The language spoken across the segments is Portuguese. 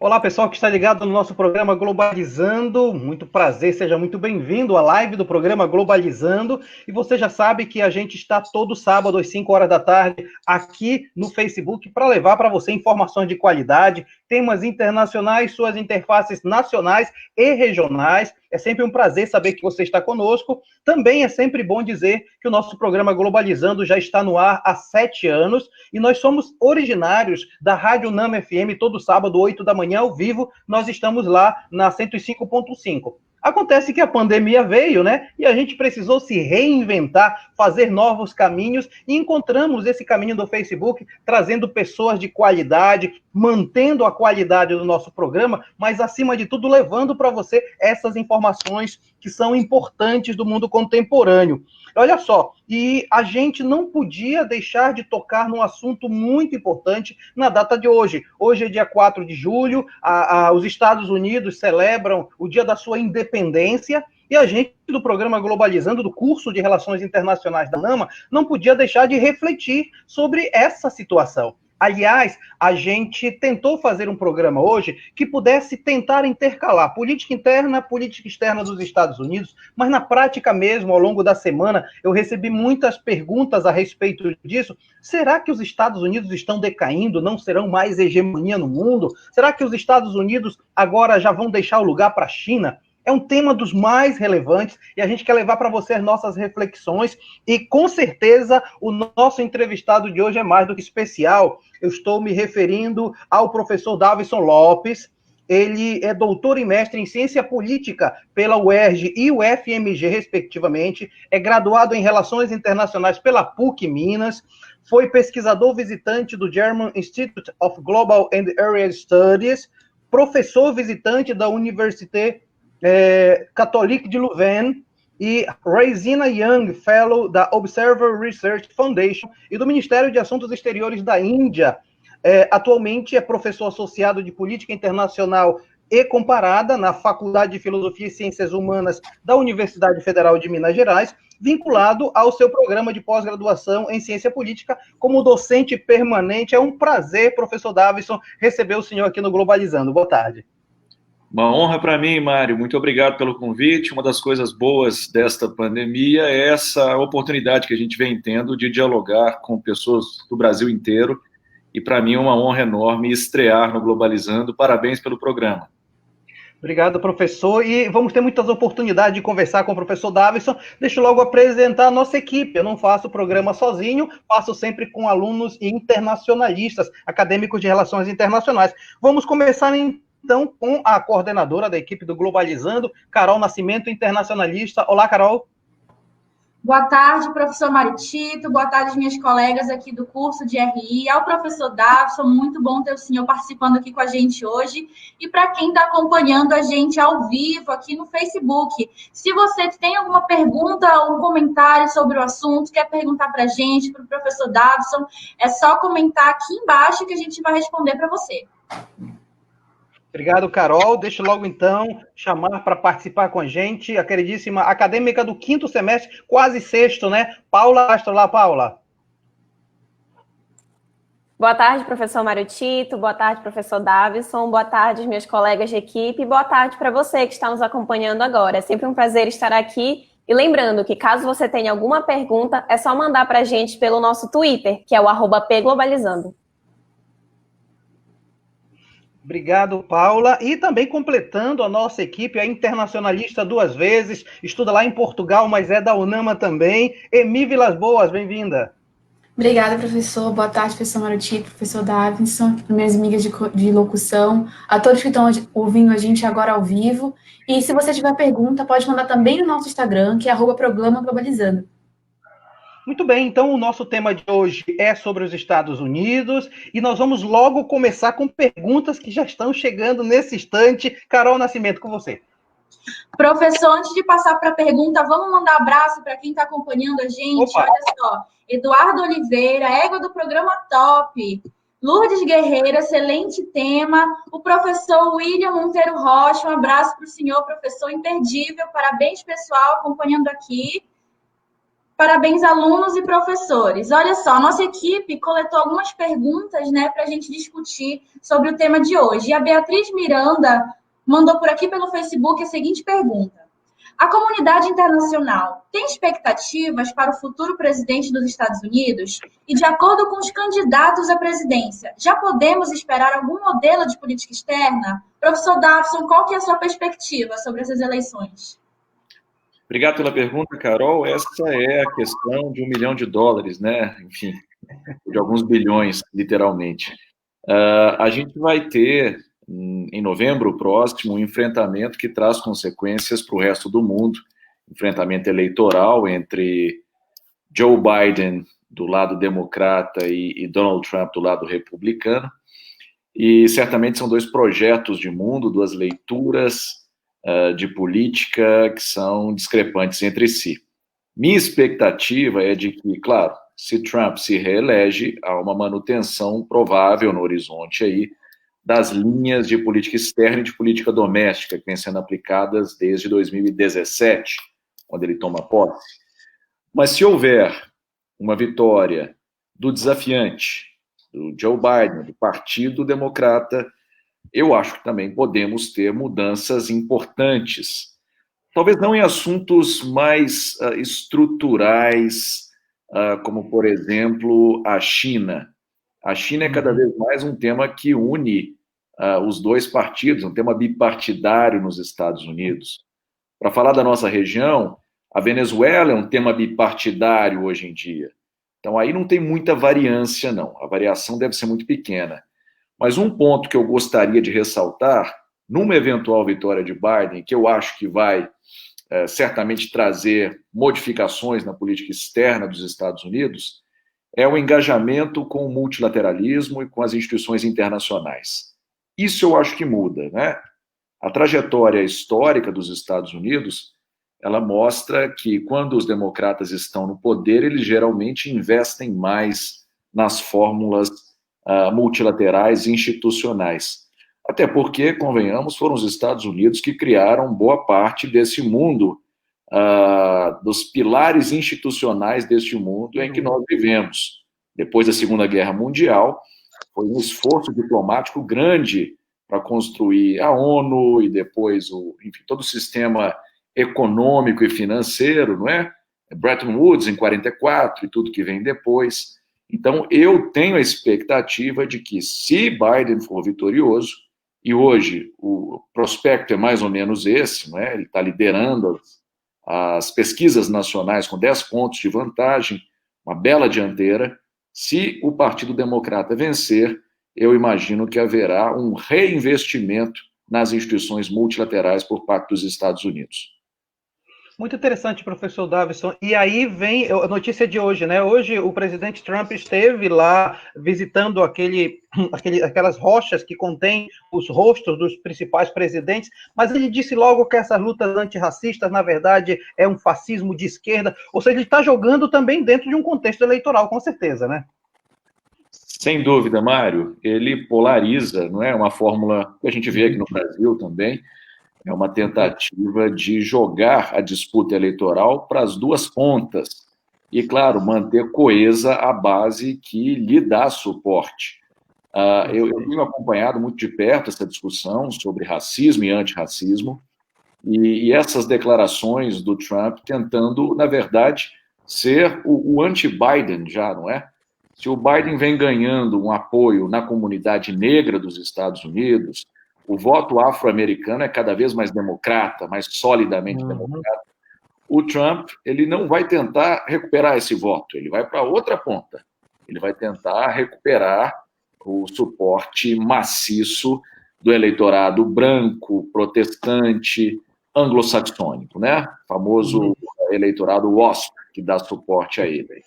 Olá, pessoal que está ligado no nosso programa Globalizando. Muito prazer, seja muito bem-vindo à live do programa Globalizando. E você já sabe que a gente está todo sábado às 5 horas da tarde aqui no Facebook para levar para você informações de qualidade, temas internacionais, suas interfaces nacionais e regionais. É sempre um prazer saber que você está conosco. Também é sempre bom dizer que o nosso programa Globalizando já está no ar há 7 anos e nós somos originários da Rádio Nama FM, todo sábado, 8 da manhã, ao vivo. Nós estamos lá na 105.5. Acontece que a pandemia veio, né? E a gente precisou se reinventar, fazer novos caminhos, e encontramos esse caminho do Facebook, trazendo pessoas de qualidade, mantendo a qualidade do nosso programa, mas, acima de tudo, levando para você essas informações que são importantes do mundo contemporâneo. Olha só, e a gente não podia deixar de tocar num assunto muito importante na data de hoje. Hoje é dia 4 de julho, os Estados Unidos celebram o dia da sua independência, e a gente, do programa Globalizando, do curso de Relações Internacionais da NAMA, não podia deixar de refletir sobre essa situação. Aliás, a gente tentou fazer um programa hoje que pudesse tentar intercalar política interna, política externa dos Estados Unidos, mas na prática mesmo, ao longo da semana, eu recebi muitas perguntas a respeito disso. Será que os Estados Unidos estão decaindo, não serão mais hegemonia no mundo? Será que os Estados Unidos agora já vão deixar o lugar para a China? É um tema dos mais relevantes e a gente quer levar para você as nossas reflexões e, com certeza, o nosso entrevistado de hoje é mais do que especial. Eu estou me referindo ao professor Davison Lopes. Ele é doutor e mestre em ciência política pela UERJ e UFMG, respectivamente. É graduado em Relações Internacionais pela PUC Minas. Foi pesquisador visitante do German Institute of Global and Area Studies. Professor visitante da Université Catholique de Louvain e Raisina Young, Fellow da Observer Research Foundation e do Ministério de Assuntos Exteriores da Índia. Atualmente é professor associado de Política Internacional e Comparada na Faculdade de Filosofia e Ciências Humanas da Universidade Federal de Minas Gerais, vinculado ao seu programa de pós-graduação em Ciência Política como docente permanente. É um prazer, professor Davison, receber o senhor aqui no Globalizando. Boa tarde. Uma honra para mim, Mário. Muito obrigado pelo convite. Uma das coisas boas desta pandemia é essa oportunidade que a gente vem tendo de dialogar com pessoas do Brasil inteiro. E para mim é uma honra enorme estrear no Globalizando. Parabéns pelo programa. Obrigado, professor. E vamos ter muitas oportunidades de conversar com o professor Davison. Deixa eu logo apresentar a nossa equipe. Eu não faço o programa sozinho, faço sempre com alunos internacionalistas, acadêmicos de relações internacionais. Vamos começar, então, com a coordenadora da equipe do Globalizando, Carol Nascimento, internacionalista. Olá, Carol. Boa tarde, professor Maritito. Boa tarde, minhas colegas aqui do curso de RI. Ao professor Davison, muito bom ter o senhor participando aqui com a gente hoje. E para quem está acompanhando a gente ao vivo aqui no Facebook, se você tem alguma pergunta ou um comentário sobre o assunto, quer perguntar para a gente, para o professor Davison, é só comentar aqui embaixo que a gente vai responder para você. Obrigado, Carol. Deixa logo, então, chamar para participar com a gente a queridíssima acadêmica do 5º semestre, quase 6º, né? Paula Castro. Olá, Paula. Boa tarde, professor Maritito. Boa tarde, professor Davison. Boa tarde, meus colegas de equipe. Boa tarde para você que está nos acompanhando agora. É sempre um prazer estar aqui. E lembrando que, caso você tenha alguma pergunta, é só mandar para a gente pelo nosso Twitter, que é o @pglobalizando. Obrigado, Paula. E também completando a nossa equipe, a internacionalista 2 vezes, estuda lá em Portugal, mas é da UNAMA também. Emi Vilas Boas, bem-vinda. Obrigada, professor. Boa tarde, professor Maritito, professor Davison, minhas amigas de locução, a todos que estão ouvindo a gente agora ao vivo. E se você tiver pergunta, pode mandar também no nosso Instagram, que é @programa Globalizando. Muito bem, então o nosso tema de hoje é sobre os Estados Unidos e nós vamos logo começar com perguntas que já estão chegando nesse instante. Carol Nascimento, com você. Professor, antes de passar para a pergunta, vamos mandar abraço para quem está acompanhando a gente. Opa. Olha só, Eduardo Oliveira, égua do programa Top. Lourdes Guerreiro, excelente tema. O professor William Monteiro Rocha, um abraço para o senhor, professor imperdível. Parabéns, pessoal, acompanhando aqui. Parabéns, alunos e professores. Olha só, a nossa equipe coletou algumas perguntas, né, para a gente discutir sobre o tema de hoje. E a Beatriz Miranda mandou por aqui pelo Facebook a seguinte pergunta: a comunidade internacional tem expectativas para o futuro presidente dos Estados Unidos? E, de acordo com os candidatos à presidência, já podemos esperar algum modelo de política externa? Professor Davison, qual que é a sua perspectiva sobre essas eleições? Obrigado pela pergunta, Carol. Essa é a questão de $1 milhão, né? Enfim, de alguns bilhões, literalmente. A gente vai ter, em novembro próximo, um enfrentamento que traz consequências para o resto do mundo, enfrentamento eleitoral entre Joe Biden, do lado democrata, e Donald Trump, do lado republicano, e certamente são dois projetos de mundo, duas leituras de política que são discrepantes entre si. Minha expectativa é de que, claro, se Trump se reelege, há uma manutenção provável no horizonte aí das linhas de política externa e de política doméstica que vêm sendo aplicadas desde 2017, quando ele toma posse. Mas se houver uma vitória do desafiante, do Joe Biden, do Partido Democrata, eu acho que também podemos ter mudanças importantes. Talvez não em assuntos mais estruturais, como, por exemplo, a China. A China é cada vez mais um tema que une os dois partidos, um tema bipartidário nos Estados Unidos. Para falar da nossa região, a Venezuela é um tema bipartidário hoje em dia. Então, aí não tem muita variância, não. A variação deve ser muito pequena. Mas um ponto que eu gostaria de ressaltar, numa eventual vitória de Biden, que eu acho que vai certamente trazer modificações na política externa dos Estados Unidos, é o engajamento com o multilateralismo e com as instituições internacionais. Isso eu acho que muda, né? A trajetória histórica dos Estados Unidos, ela mostra que quando os democratas estão no poder, eles geralmente investem mais nas fórmulas multilaterais e institucionais. Até porque, convenhamos, foram os Estados Unidos que criaram boa parte desse mundo, dos pilares institucionais deste mundo em que nós vivemos. Depois da Segunda Guerra Mundial, foi um esforço diplomático grande para construir a ONU e depois enfim, todo o sistema econômico e financeiro, não é? Bretton Woods em 44 e tudo que vem depois. Então, eu tenho a expectativa de que, se Biden for vitorioso, e hoje o prospecto é mais ou menos esse, não é? Ele está liderando as pesquisas nacionais com 10 pontos de vantagem, uma bela dianteira. Se o Partido Democrata vencer, eu imagino que haverá um reinvestimento nas instituições multilaterais por parte dos Estados Unidos. Muito interessante, professor Davison. E aí vem a notícia de hoje, né? Hoje o presidente Trump esteve lá visitando aquelas rochas que contêm os rostos dos principais presidentes, mas ele disse logo que essas lutas antirracistas, na verdade, é um fascismo de esquerda. Ou seja, ele está jogando também dentro de um contexto eleitoral, com certeza, né? Sem dúvida, Mário. Ele polariza, não é? Uma fórmula que a gente vê aqui no Brasil também. É uma tentativa de jogar a disputa eleitoral para as duas pontas. E, claro, manter coesa a base que lhe dá suporte. Eu tenho acompanhado muito de perto essa discussão sobre racismo e antirracismo, e essas declarações do Trump tentando, na verdade, ser o anti-Biden já, não é? Se o Biden vem ganhando um apoio na comunidade negra dos Estados Unidos, o voto afro-americano é cada vez mais democrata, mais solidamente democrata. O Trump, ele não vai tentar recuperar esse voto, ele vai para outra ponta. Ele vai tentar recuperar o suporte maciço do eleitorado branco, protestante, anglo-saxônico, né? O famoso eleitorado WASP, que dá suporte a ele.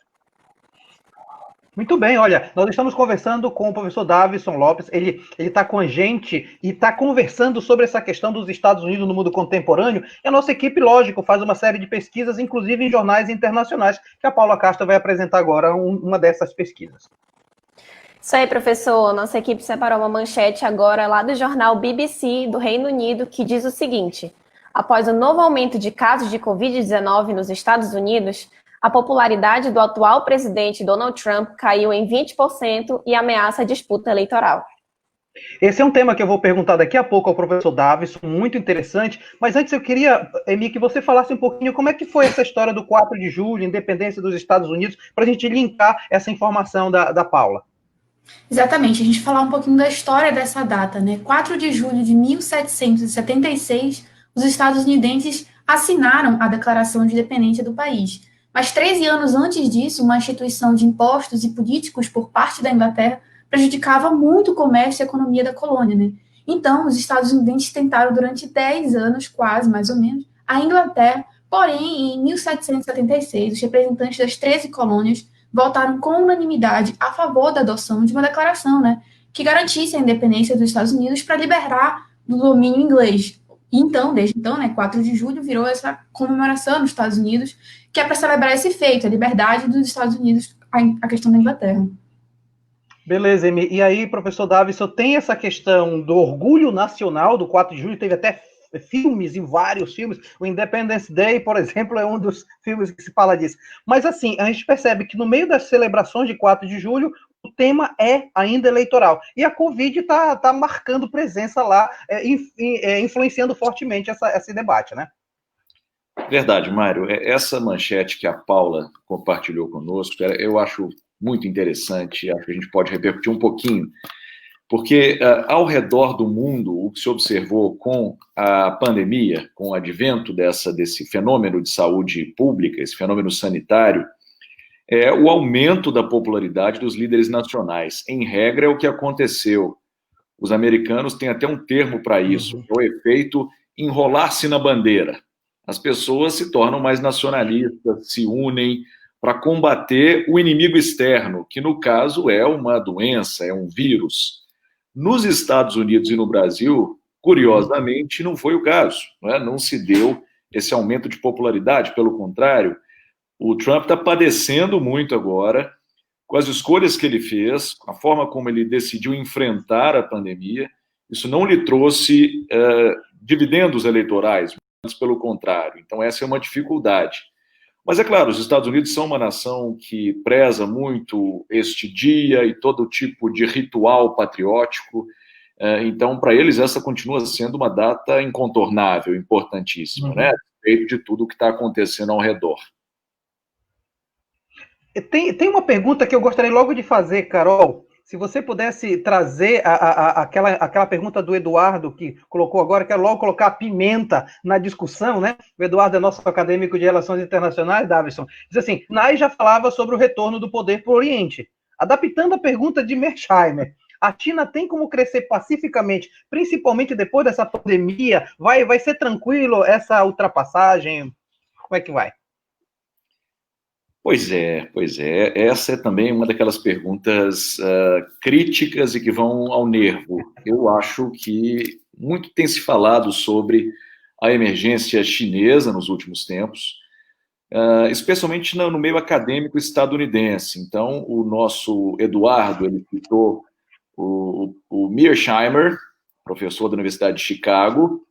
Muito bem, olha, nós estamos conversando com o professor Davison Lopes, ele está com a gente e está conversando sobre essa questão dos Estados Unidos no mundo contemporâneo, e a nossa equipe, lógico, faz uma série de pesquisas, inclusive em jornais internacionais, que a Paula Castro vai apresentar agora uma dessas pesquisas. Isso aí, professor, nossa equipe separou uma manchete agora lá do jornal BBC do Reino Unido, que diz o seguinte: após o novo aumento de casos de Covid-19 nos Estados Unidos, a popularidade do atual presidente Donald Trump caiu em 20% e ameaça a disputa eleitoral. Esse é um tema que eu vou perguntar daqui a pouco ao professor Davison, muito interessante, mas antes eu queria, Emi, que você falasse um pouquinho como é que foi essa história do 4 de julho, independência dos Estados Unidos, para a gente linkar essa informação da Paula. Exatamente, a gente falar um pouquinho da história dessa data, né? 4 de julho de 1776, os estadunidenses assinaram a Declaração de Independência do país. Mas 13 anos antes disso, uma instituição de impostos e políticos por parte da Inglaterra prejudicava muito o comércio e a economia da colônia, né? Então, os estadunidenses tentaram durante 10 anos, quase, mais ou menos, a Inglaterra, porém, em 1776, os representantes das 13 colônias votaram com unanimidade a favor da adoção de uma declaração, né, que garantisse a independência dos Estados Unidos para liberar do domínio inglês. E então, desde então, né, 4 de julho virou essa comemoração nos Estados Unidos, que é para celebrar esse feito, a liberdade dos Estados Unidos, a questão da Inglaterra. Beleza, Emi. E aí, professor Davison, tem essa questão do orgulho nacional do 4 de julho, teve até filmes, em vários filmes, o Independence Day, por exemplo, é um dos filmes que se fala disso. Mas assim, a gente percebe que no meio das celebrações de 4 de julho, o tema é ainda eleitoral. E a Covid está marcando presença lá, influenciando fortemente esse debate, né? Verdade, Mário. Essa manchete que a Paula compartilhou conosco, eu acho muito interessante, acho que a gente pode repercutir um pouquinho, porque ao redor do mundo, o que se observou com a pandemia, com o advento desse fenômeno de saúde pública, esse fenômeno sanitário, é o aumento da popularidade dos líderes nacionais. Em regra, é o que aconteceu. Os americanos têm até um termo para isso, o efeito enrolar-se na bandeira. As pessoas se tornam mais nacionalistas, se unem para combater o inimigo externo, que no caso é uma doença, é um vírus. Nos Estados Unidos e no Brasil, curiosamente, não foi o caso, não se deu esse aumento de popularidade, pelo contrário, o Trump está padecendo muito agora com as escolhas que ele fez, a forma como ele decidiu enfrentar a pandemia. Isso não lhe trouxe dividendos eleitorais, mas pelo contrário. Então essa é uma dificuldade. Mas é claro, os Estados Unidos são uma nação que preza muito este dia e todo tipo de ritual patriótico. Então, para eles, essa continua sendo uma data incontornável, importantíssima, né? A respeito de tudo o que está acontecendo ao redor. Tem uma pergunta que eu gostaria logo de fazer, Carol. Se você pudesse trazer aquela pergunta do Eduardo, que colocou agora, quero logo colocar a pimenta na discussão, né? O Eduardo é nosso acadêmico de Relações Internacionais, Davison. Diz assim, Nai já falava sobre o retorno do poder para o Oriente. Adaptando a pergunta de Mersheimer, a China tem como crescer pacificamente, principalmente depois dessa pandemia? Vai ser tranquilo essa ultrapassagem? Como é que vai? Pois é. Essa é também uma daquelas perguntas críticas e que vão ao nervo. Eu acho que muito tem se falado sobre a emergência chinesa nos últimos tempos, especialmente no meio acadêmico estadunidense. Então, o nosso Eduardo, ele citou o Mearsheimer, professor da Universidade de Chicago,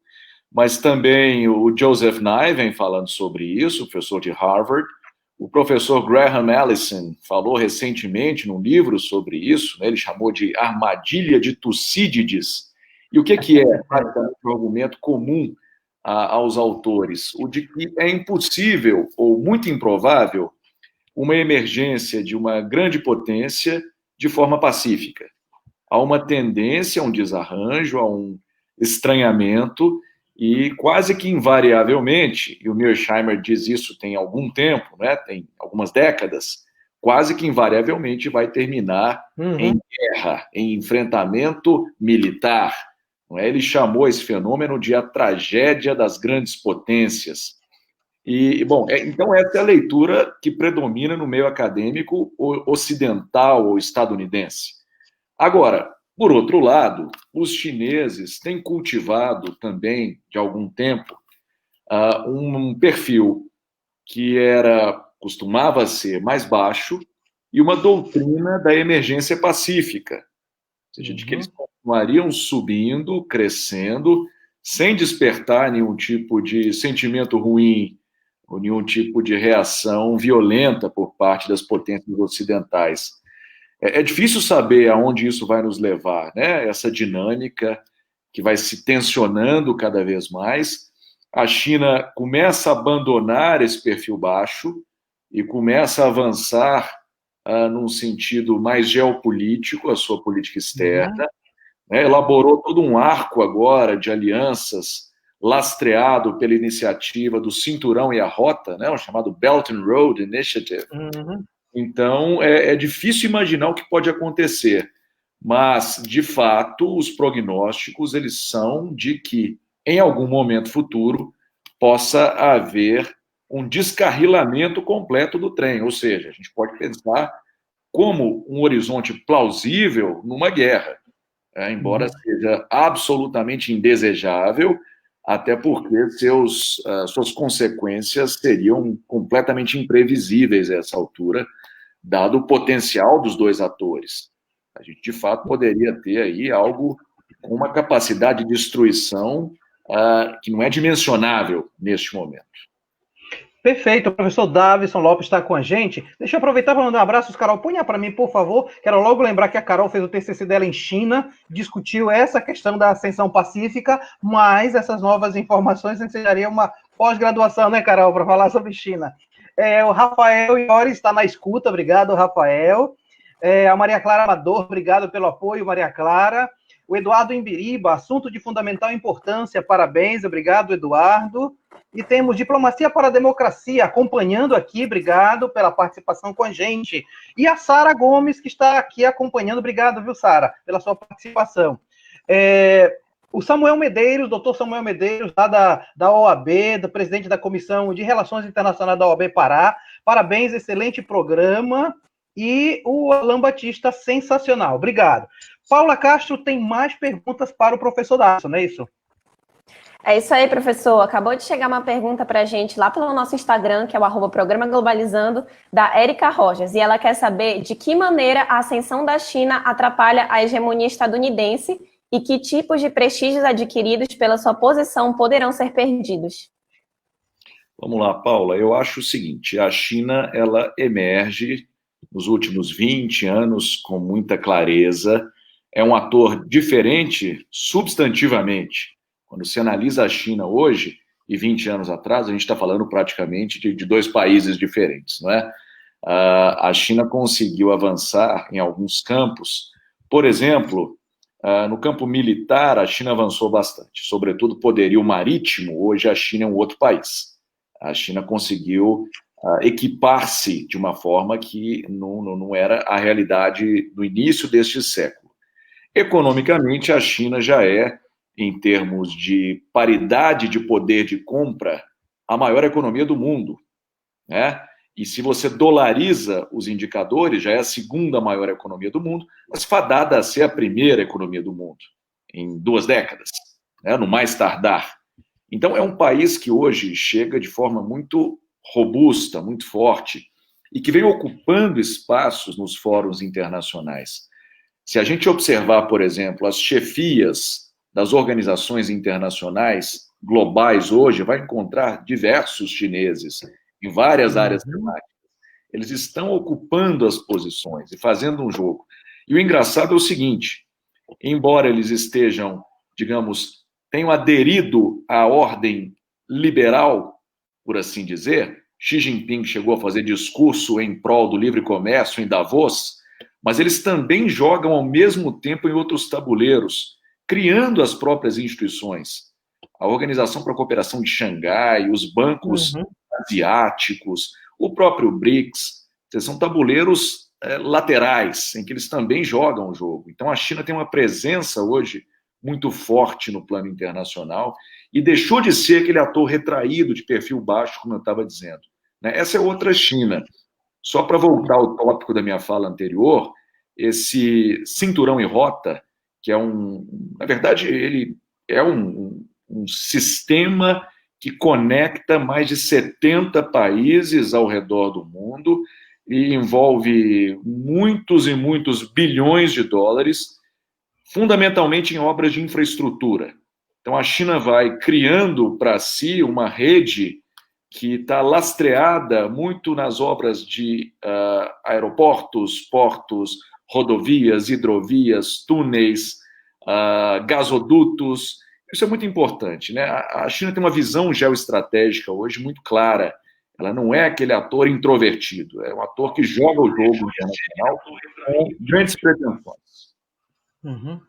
mas também o Joseph Nye vem falando sobre isso, professor de Harvard. O professor Graham Allison falou recentemente num livro sobre isso, né? Ele chamou de armadilha de Tucídides. E o que é um argumento comum aos autores? O de que é impossível ou muito improvável uma emergência de uma grande potência de forma pacífica. Há uma tendência a um desarranjo, a um estranhamento, e quase que invariavelmente, e o Mearsheimer diz isso tem algum tempo, né, tem algumas décadas, quase que invariavelmente vai terminar em guerra, em enfrentamento militar. Não é? Ele chamou esse fenômeno de a tragédia das grandes potências. E, bom, então essa é a leitura que predomina no meio acadêmico ocidental ou estadunidense. Agora, por outro lado, os chineses têm cultivado também, de algum tempo, um perfil que costumava ser mais baixo e uma doutrina da emergência pacífica, ou seja, de que eles continuariam subindo, crescendo, sem despertar nenhum tipo de sentimento ruim, ou nenhum tipo de reação violenta por parte das potências ocidentais. É difícil saber aonde isso vai nos levar, né? Essa dinâmica que vai se tensionando cada vez mais. A China começa a abandonar esse perfil baixo e começa a avançar num sentido mais geopolítico, a sua política externa, né? Elaborou todo um arco agora de alianças lastreado pela iniciativa do Cinturão e a Rota, né? O chamado Belt and Road Initiative. Então, é difícil imaginar o que pode acontecer, mas, de fato, os prognósticos eles são de que, em algum momento futuro, possa haver um descarrilamento completo do trem, ou seja, a gente pode pensar como um horizonte plausível numa guerra, embora seja absolutamente indesejável, até porque suas consequências seriam completamente imprevisíveis a essa altura, dado o potencial dos dois atores. A gente, de fato, poderia ter aí algo com uma capacidade de destruição que não é dimensionável neste momento. Perfeito, o professor Davison Lopes está com a gente. Deixa eu aproveitar para mandar um abraço. Carol, ponha para mim, por favor. Quero logo lembrar que a Carol fez o TCC dela em China, discutiu essa questão da ascensão pacífica, mas essas novas informações ensejariam uma pós-graduação, né, Carol, para falar sobre China. O Rafael Iori está na escuta, obrigado, Rafael. A Maria Clara Amador, obrigado pelo apoio, Maria Clara. O Eduardo Imbiriba, assunto de fundamental importância, parabéns, obrigado, Eduardo. E temos Diplomacia para a Democracia, acompanhando aqui, obrigado pela participação com a gente. E a Sara Gomes, que está aqui acompanhando, obrigado, viu, Sara, pela sua participação. O Samuel Medeiros, doutor Samuel Medeiros, lá da OAB, do presidente da Comissão de Relações Internacionais da OAB Pará, parabéns, excelente programa. E o Alan Batista, sensacional, obrigado. Paula Castro tem mais perguntas para o professor Davison, não é isso? É isso aí, professor. Acabou de chegar uma pergunta para a gente lá pelo nosso Instagram, que é o @Programa Globalizando, da Érica Rojas. E ela quer saber de que maneira a ascensão da China atrapalha a hegemonia estadunidense e que tipos de prestígios adquiridos pela sua posição poderão ser perdidos. Vamos lá, Paula. Eu acho o seguinte, a China ela emerge nos últimos 20 anos com muita clareza. É um ator diferente substantivamente. Quando se analisa a China hoje e 20 anos atrás, a gente está falando praticamente de dois países diferentes, não é? A China conseguiu avançar em alguns campos. Por exemplo, no campo militar, a China avançou bastante, sobretudo poderio marítimo. Hoje a China é um outro país. A China conseguiu equipar-se de uma forma que não era a realidade no início deste século. Economicamente, a China já é, em termos de paridade de poder de compra, a maior economia do mundo, né? E se você dolariza os indicadores, já é a segunda maior economia do mundo, mas fadada a ser a primeira economia do mundo, em 2 décadas, né? No mais tardar. Então, é um país que hoje chega de forma muito robusta, muito forte, e que vem ocupando espaços nos fóruns internacionais. Se a gente observar, por exemplo, as chefias das organizações internacionais globais hoje, vai encontrar diversos chineses em várias áreas temáticas. Eles estão ocupando as posições e fazendo um jogo. E o engraçado é o seguinte, embora eles estejam, digamos, tenham aderido à ordem liberal, por assim dizer, Xi Jinping chegou a fazer discurso em prol do livre comércio em Davos, mas eles também jogam ao mesmo tempo em outros tabuleiros, criando as próprias instituições. A Organização para a Cooperação de Xangai, os bancos asiáticos, o próprio BRICS, são tabuleiros laterais, em que eles também jogam o jogo. Então, a China tem uma presença hoje muito forte no plano internacional e deixou de ser aquele ator retraído de perfil baixo, como eu estava dizendo. Essa é outra China. Só para voltar ao tópico da minha fala anterior, esse cinturão e rota, que é na verdade, ele é um sistema que conecta mais de 70 países ao redor do mundo e envolve muitos e muitos bilhões de dólares, fundamentalmente em obras de infraestrutura. Então, a China vai criando para si uma rede que está lastreada muito nas obras de aeroportos, portos, rodovias, hidrovias, túneis, gasodutos. Isso é muito importante, né? A China tem uma visão geoestratégica hoje muito clara. Ela não é aquele ator introvertido, é um ator que joga o jogo internacional com grandes pretensões. Uhum.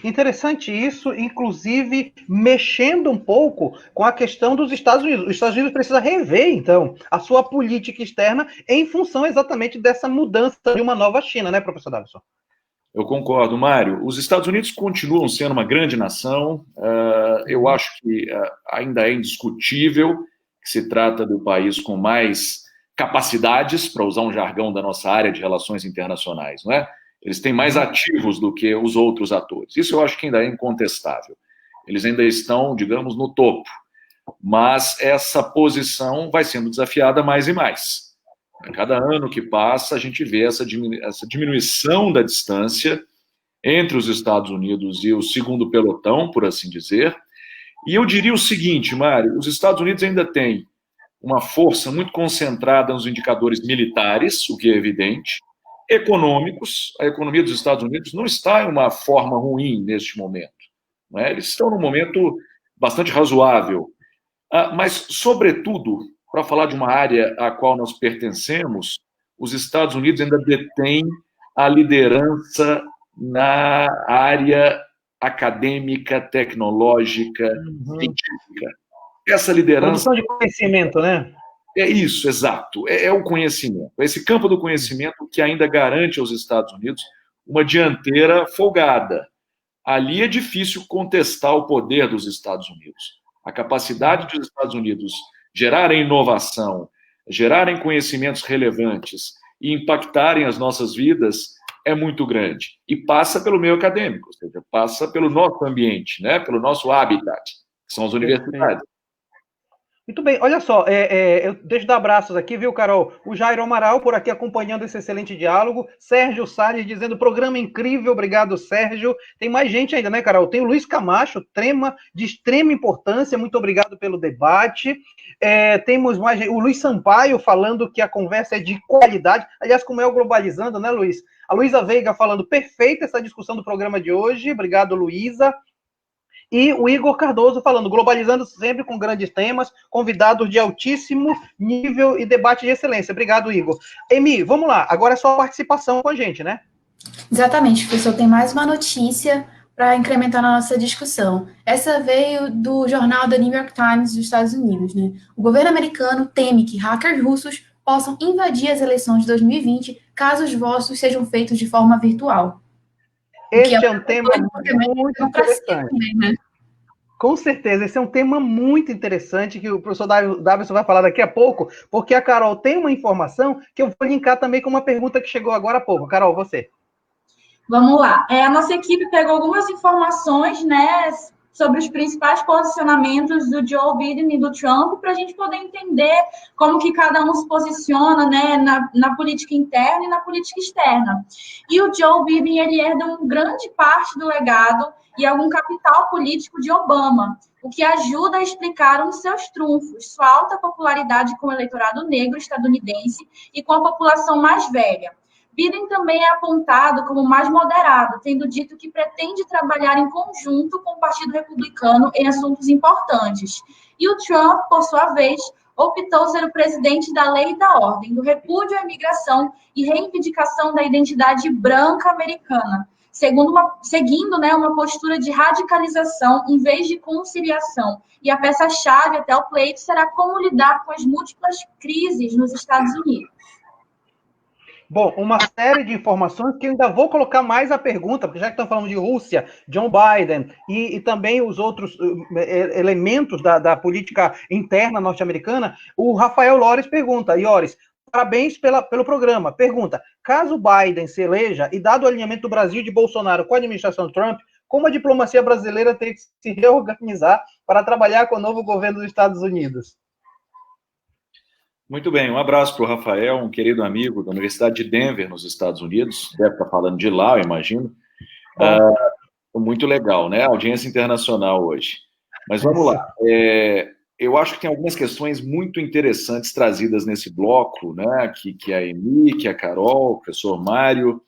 Interessante isso, inclusive mexendo um pouco com a questão dos Estados Unidos. Os Estados Unidos precisa rever, então, a sua política externa em função exatamente dessa mudança de uma nova China, né, professor Davison? Eu concordo, Mário. Os Estados Unidos continuam sendo uma grande nação. Eu acho que ainda é indiscutível que se trata do país com mais capacidades, para usar um jargão da nossa área de relações internacionais, não é? Eles têm mais ativos do que os outros atores. Isso eu acho que ainda é incontestável. Eles ainda estão, digamos, no topo. Mas essa posição vai sendo desafiada mais e mais. A cada ano que passa, a gente vê essa diminuição da distância entre os Estados Unidos e o segundo pelotão, por assim dizer. E eu diria o seguinte, Mário, os Estados Unidos ainda têm uma força muito concentrada nos indicadores militares, o que é evidente, econômicos. A economia dos Estados Unidos não está em uma forma ruim neste momento, não é? Eles estão num momento bastante razoável. Mas, sobretudo, para falar de uma área à qual nós pertencemos, os Estados Unidos ainda detêm a liderança na área acadêmica, tecnológica, científica. Essa liderança... Produção de conhecimento, né? É isso, exato. É o conhecimento. Esse campo do conhecimento que ainda garante aos Estados Unidos uma dianteira folgada. Ali é difícil contestar o poder dos Estados Unidos. A capacidade dos Estados Unidos gerarem inovação, gerarem conhecimentos relevantes e impactarem as nossas vidas é muito grande. E passa pelo meio acadêmico, ou seja, passa pelo nosso ambiente, né? Pelo nosso habitat, que são as universidades. Muito bem, olha só, eu deixo dar abraços aqui, viu, Carol? O Jairo Amaral por aqui acompanhando esse excelente diálogo. Sérgio Salles dizendo, programa incrível, obrigado, Sérgio. Tem mais gente ainda, né, Carol? Tem o Luiz Camacho, de extrema importância, muito obrigado pelo debate. Temos mais gente, o Luiz Sampaio falando que a conversa é de qualidade. Aliás, como é o Globalizando, né, Luiz? A Luísa Veiga falando, perfeita essa discussão do programa de hoje. Obrigado, Luísa. E o Igor Cardoso falando, globalizando sempre com grandes temas, convidados de altíssimo nível e debate de excelência. Obrigado, Igor. Emi, vamos lá, agora é só participação com a gente, né? Exatamente, professor, tem mais uma notícia para incrementar na nossa discussão. Essa veio do jornal The New York Times dos Estados Unidos, né? O governo americano teme que hackers russos possam invadir as eleições de 2020 caso os votos sejam feitos de forma virtual. Este é um tema muito interessante. Também, né? Com certeza, esse é um tema muito interessante que o professor Davison vai falar daqui a pouco, porque a Carol tem uma informação que eu vou linkar também com uma pergunta que chegou agora há pouco. Carol, você. Vamos lá. A nossa equipe pegou algumas informações, né, sobre os principais posicionamentos do Joe Biden e do Trump, para a gente poder entender como que cada um se posiciona, né, na política interna e na política externa. E o Joe Biden, ele herda uma grande parte do legado e algum capital político de Obama, o que ajuda a explicar um dos seus trunfos, sua alta popularidade com o eleitorado negro estadunidense e com a população mais velha. Biden também é apontado como mais moderado, tendo dito que pretende trabalhar em conjunto com o Partido Republicano em assuntos importantes. E o Trump, por sua vez, optou ser o presidente da lei e da ordem, do repúdio à imigração e reivindicação da identidade branca americana, seguindo uma postura de radicalização em vez de conciliação. E a peça-chave até o pleito será como lidar com as múltiplas crises nos Estados Unidos. Bom, uma série de informações que eu ainda vou colocar mais a pergunta, porque já que estão falando de Rússia, John Biden e também os outros elementos da política interna norte-americana, o Rafael Lores pergunta, Iores, parabéns pelo programa, pergunta, caso Biden se eleja e dado o alinhamento do Brasil de Bolsonaro com a administração Trump, como a diplomacia brasileira tem que se reorganizar para trabalhar com o novo governo dos Estados Unidos? Muito bem, um abraço para o Rafael, um querido amigo da Universidade de Denver, nos Estados Unidos, deve estar falando de lá, eu imagino. Muito legal, né? Audiência internacional hoje. Mas vamos lá. eu acho que tem algumas questões muito interessantes trazidas nesse bloco, né, que a Emi, que a Carol, o professor Mário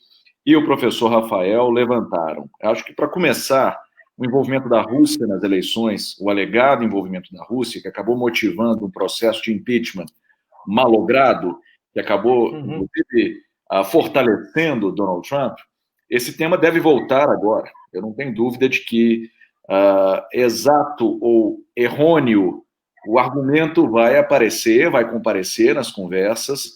e o professor Rafael levantaram. Eu acho que, para começar, o envolvimento da Rússia nas eleições, o alegado envolvimento da Rússia, que acabou motivando um processo de impeachment malogrado, que acabou, inclusive, fortalecendo Donald Trump, esse tema deve voltar agora. Eu não tenho dúvida de que, exato ou errôneo, o argumento vai aparecer, vai comparecer nas conversas.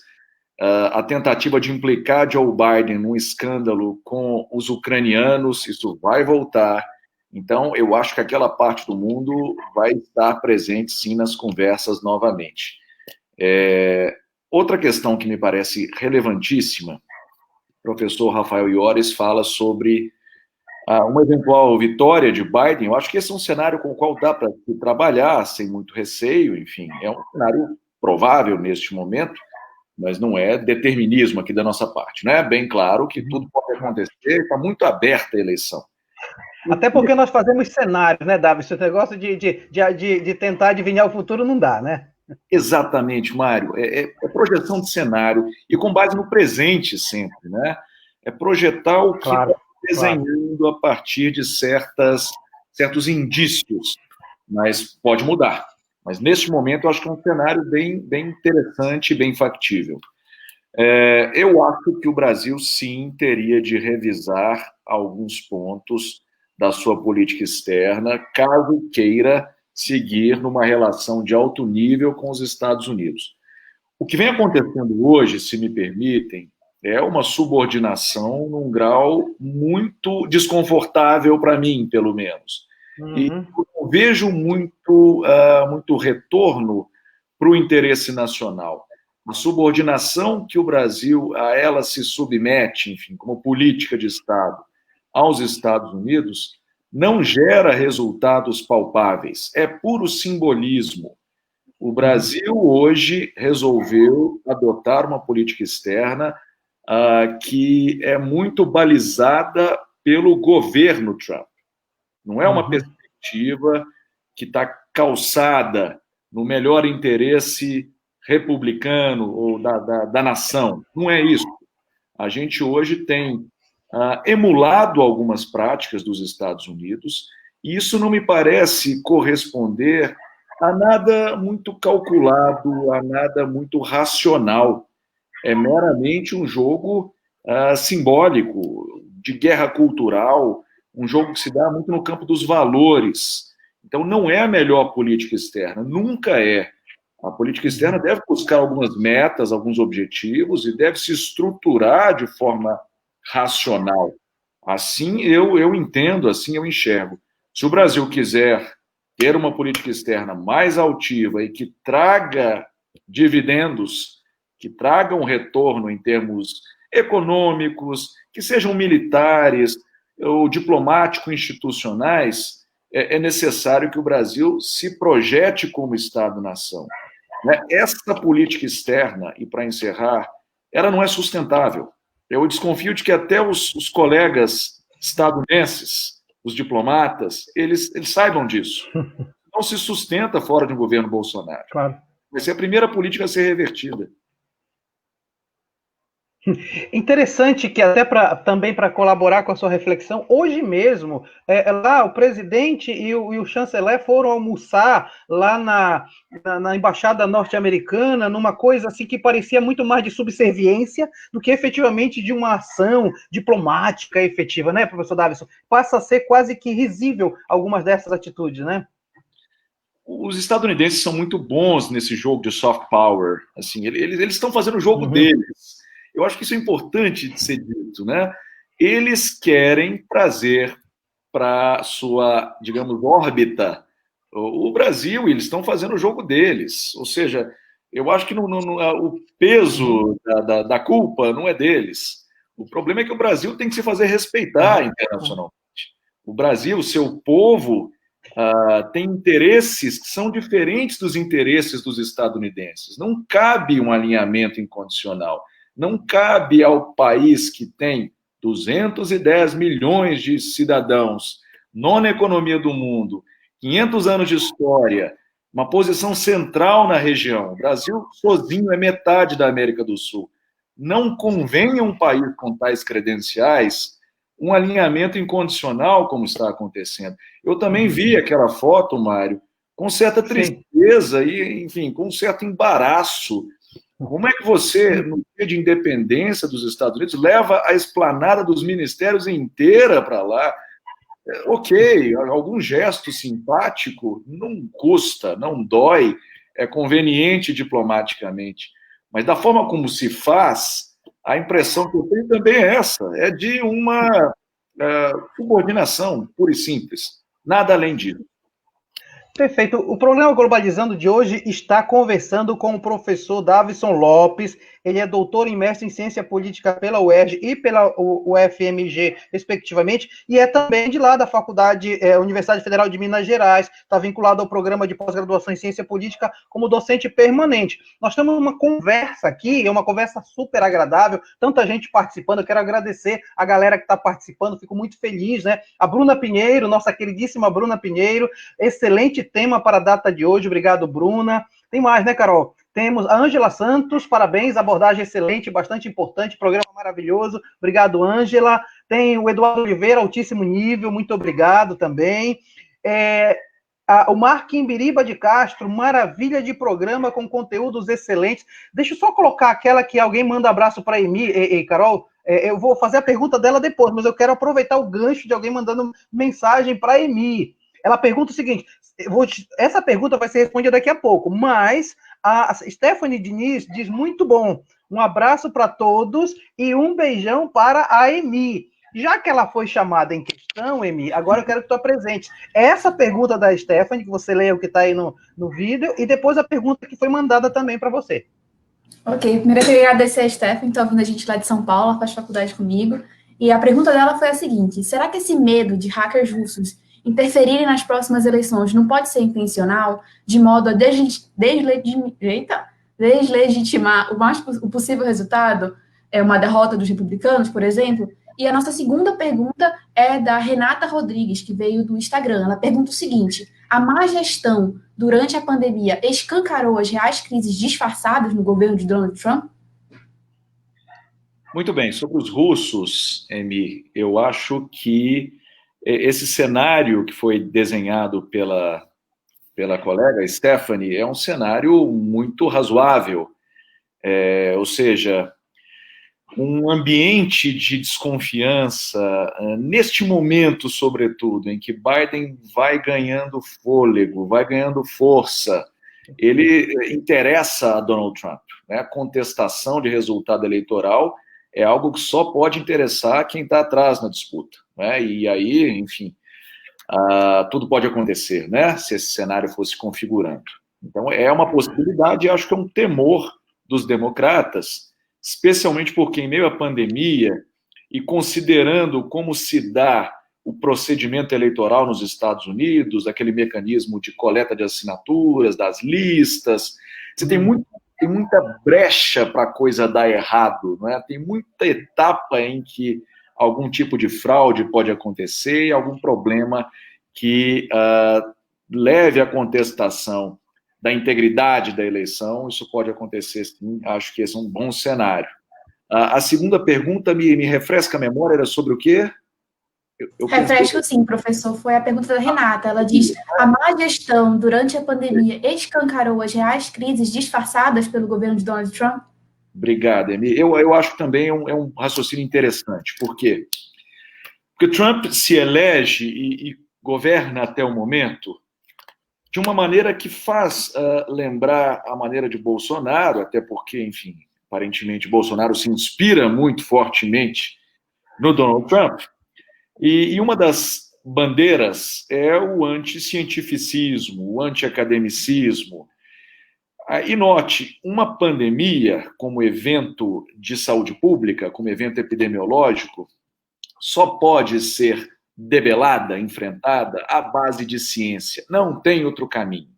A tentativa de implicar Joe Biden num escândalo com os ucranianos, isso vai voltar. Então, eu acho que aquela parte do mundo vai estar presente, sim, nas conversas novamente. Outra questão que me parece relevantíssima, o professor Rafael Iores fala sobre uma eventual vitória de Biden. Eu acho que esse é um cenário com o qual dá para se trabalhar sem muito receio, enfim, é um cenário provável neste momento, mas não é determinismo aqui da nossa parte, né? Bem claro que tudo pode acontecer, está muito aberta a eleição. Até porque nós fazemos cenários, né, Davi? Esse negócio de tentar adivinhar o futuro não dá, né? Exatamente, Mário. É projeção de cenário e com base no presente sempre, né? É projetar o que está desenhando a partir de certos indícios, mas pode mudar. Mas, neste momento, eu acho que é um cenário bem interessante e bem factível. Eu acho que o Brasil, sim, teria de revisar alguns pontos da sua política externa, caso queira seguir numa relação de alto nível com os Estados Unidos. O que vem acontecendo hoje, se me permitem, é uma subordinação num grau muito desconfortável para mim, pelo menos. E eu não vejo muito retorno para o interesse nacional. A subordinação que o Brasil a ela se submete, enfim, como política de Estado, aos Estados Unidos, não gera resultados palpáveis. É puro simbolismo. O Brasil hoje resolveu adotar uma política externa que é muito balizada pelo governo Trump. Não é uma perspectiva que está calçada no melhor interesse republicano ou da nação. Não é isso. A gente hoje tem emulado algumas práticas dos Estados Unidos, e isso não me parece corresponder a nada muito calculado, a nada muito racional. É meramente um jogo simbólico, de guerra cultural, um jogo que se dá muito no campo dos valores. Então, não é a melhor política externa, nunca é. A política externa deve buscar algumas metas, alguns objetivos, e deve se estruturar de forma racional. Assim eu entendo, assim eu enxergo. Se o Brasil quiser ter uma política externa mais altiva e que traga dividendos, que traga um retorno em termos econômicos, que sejam militares ou diplomático-institucionais, é necessário que o Brasil se projete como Estado-nação. Esta política externa, e para encerrar, ela não é sustentável. Eu desconfio de que até os colegas estadunidenses, os diplomatas, eles saibam disso. Não se sustenta fora de um governo Bolsonaro. Claro. Vai ser a primeira política a ser revertida. Interessante que até também para colaborar com a sua reflexão, hoje mesmo, lá o presidente e o chanceler foram almoçar lá na embaixada norte-americana, numa coisa assim que parecia muito mais de subserviência do que efetivamente de uma ação diplomática efetiva, né, professor Davison? Passa a ser quase que risível algumas dessas atitudes, né? Os estadunidenses são muito bons nesse jogo de soft power. Assim, eles estão fazendo o jogo deles. Eu acho que isso é importante de ser dito, né? Eles querem trazer para sua, digamos, órbita o Brasil, e eles estão fazendo o jogo deles. Ou seja, eu acho que o peso da culpa não é deles. O problema é que o Brasil tem que se fazer respeitar internacionalmente. O Brasil, o seu povo, tem interesses que são diferentes dos interesses dos estadunidenses. Não cabe um alinhamento incondicional. Não cabe ao país que tem 210 milhões de cidadãos, nona economia do mundo, 500 anos de história, uma posição central na região. O Brasil sozinho é metade da América do Sul. Não convém a um país com tais credenciais um alinhamento incondicional como está acontecendo. Eu também vi aquela foto, Mário, com certa tristeza e, enfim, com um certo embaraço. Como é que você, no dia de independência dos Estados Unidos, leva a esplanada dos ministérios inteira para lá? Ok, algum gesto simpático não custa, não dói, é conveniente diplomaticamente. Mas da forma como se faz, a impressão que eu tenho também é essa, é de uma subordinação pura e simples. Nada além disso. Perfeito. O programa Globalizando de hoje está conversando com o professor Davison Lopes. Ele é doutor e mestre em ciência política pela UERJ e pela UFMG, respectivamente, e é também de lá da Universidade Federal de Minas Gerais, está vinculado ao programa de pós-graduação em ciência política como docente permanente. Nós temos uma conversa aqui, é uma conversa super agradável, tanta gente participando. Eu quero agradecer a galera que está participando, fico muito feliz, né? A Bruna Pinheiro, nossa queridíssima Bruna Pinheiro, excelente tema para a data de hoje. Obrigado, Bruna. Tem mais, né, Carol? Temos a Ângela Santos, parabéns, abordagem excelente, bastante importante, programa maravilhoso. Obrigado, Ângela. Tem o Eduardo Oliveira, altíssimo nível, muito obrigado também. O Marquinhos Biriba de Castro, maravilha de programa com conteúdos excelentes. Deixa eu só colocar aquela que alguém manda abraço para a Emi, Carol. Eu vou fazer a pergunta dela depois, mas eu quero aproveitar o gancho de alguém mandando mensagem para a Emi. Ela pergunta o seguinte, essa pergunta vai ser respondida daqui a pouco, mas a Stephanie Diniz diz muito bom, um abraço para todos e um beijão para a Emi. Já que ela foi chamada em questão, Emi, agora eu quero que tu apresente essa pergunta da Stephanie, que você leia o que está aí no vídeo, e depois a pergunta que foi mandada também para você. Ok, primeiro eu queria agradecer a Stephanie, que está ouvindo a gente lá de São Paulo, ela faz faculdade comigo, e a pergunta dela foi a seguinte, será que esse medo de hackers russos interferirem nas próximas eleições não pode ser intencional, de modo a deslegitimar o possível resultado, uma derrota dos republicanos, por exemplo? E a nossa segunda pergunta é da Renata Rodrigues, que veio do Instagram. Ela pergunta o seguinte, a má gestão durante a pandemia escancarou as reais crises disfarçadas no governo de Donald Trump? Muito bem, sobre os russos, Emi, eu acho que esse cenário que foi desenhado pela colega Stephanie é um cenário muito razoável, ou seja, um ambiente de desconfiança, neste momento, sobretudo, em que Biden vai ganhando fôlego, vai ganhando força, ele interessa a Donald Trump, né? A contestação de resultado eleitoral é algo que só pode interessar quem está atrás na disputa, né? E aí, enfim, tudo pode acontecer, né? Se esse cenário fosse configurando. Então, é uma possibilidade, e acho que é um temor dos democratas, especialmente porque, em meio à pandemia, e considerando como se dá o procedimento eleitoral nos Estados Unidos, aquele mecanismo de coleta de assinaturas, das listas, você tem muita brecha para a coisa dar errado, não é? Tem muita etapa em que algum tipo de fraude pode acontecer e algum problema que leve à contestação da integridade da eleição, isso pode acontecer sim, acho que esse é um bom cenário. A segunda pergunta, me refresca a memória, era sobre o quê? Refresco sim, professor, foi a pergunta da Renata, ela diz, a má gestão durante a pandemia escancarou as reais crises disfarçadas pelo governo de Donald Trump? Obrigado, Emi. Eu acho que também é um raciocínio interessante. Por quê? Porque Trump se elege e governa até o momento de uma maneira que faz lembrar a maneira de Bolsonaro, até porque, enfim, aparentemente Bolsonaro se inspira muito fortemente no Donald Trump, e uma das bandeiras é o anticientificismo, o antiacademicismo. E note, uma pandemia como evento de saúde pública, como evento epidemiológico, só pode ser debelada, enfrentada, à base de ciência. Não tem outro caminho.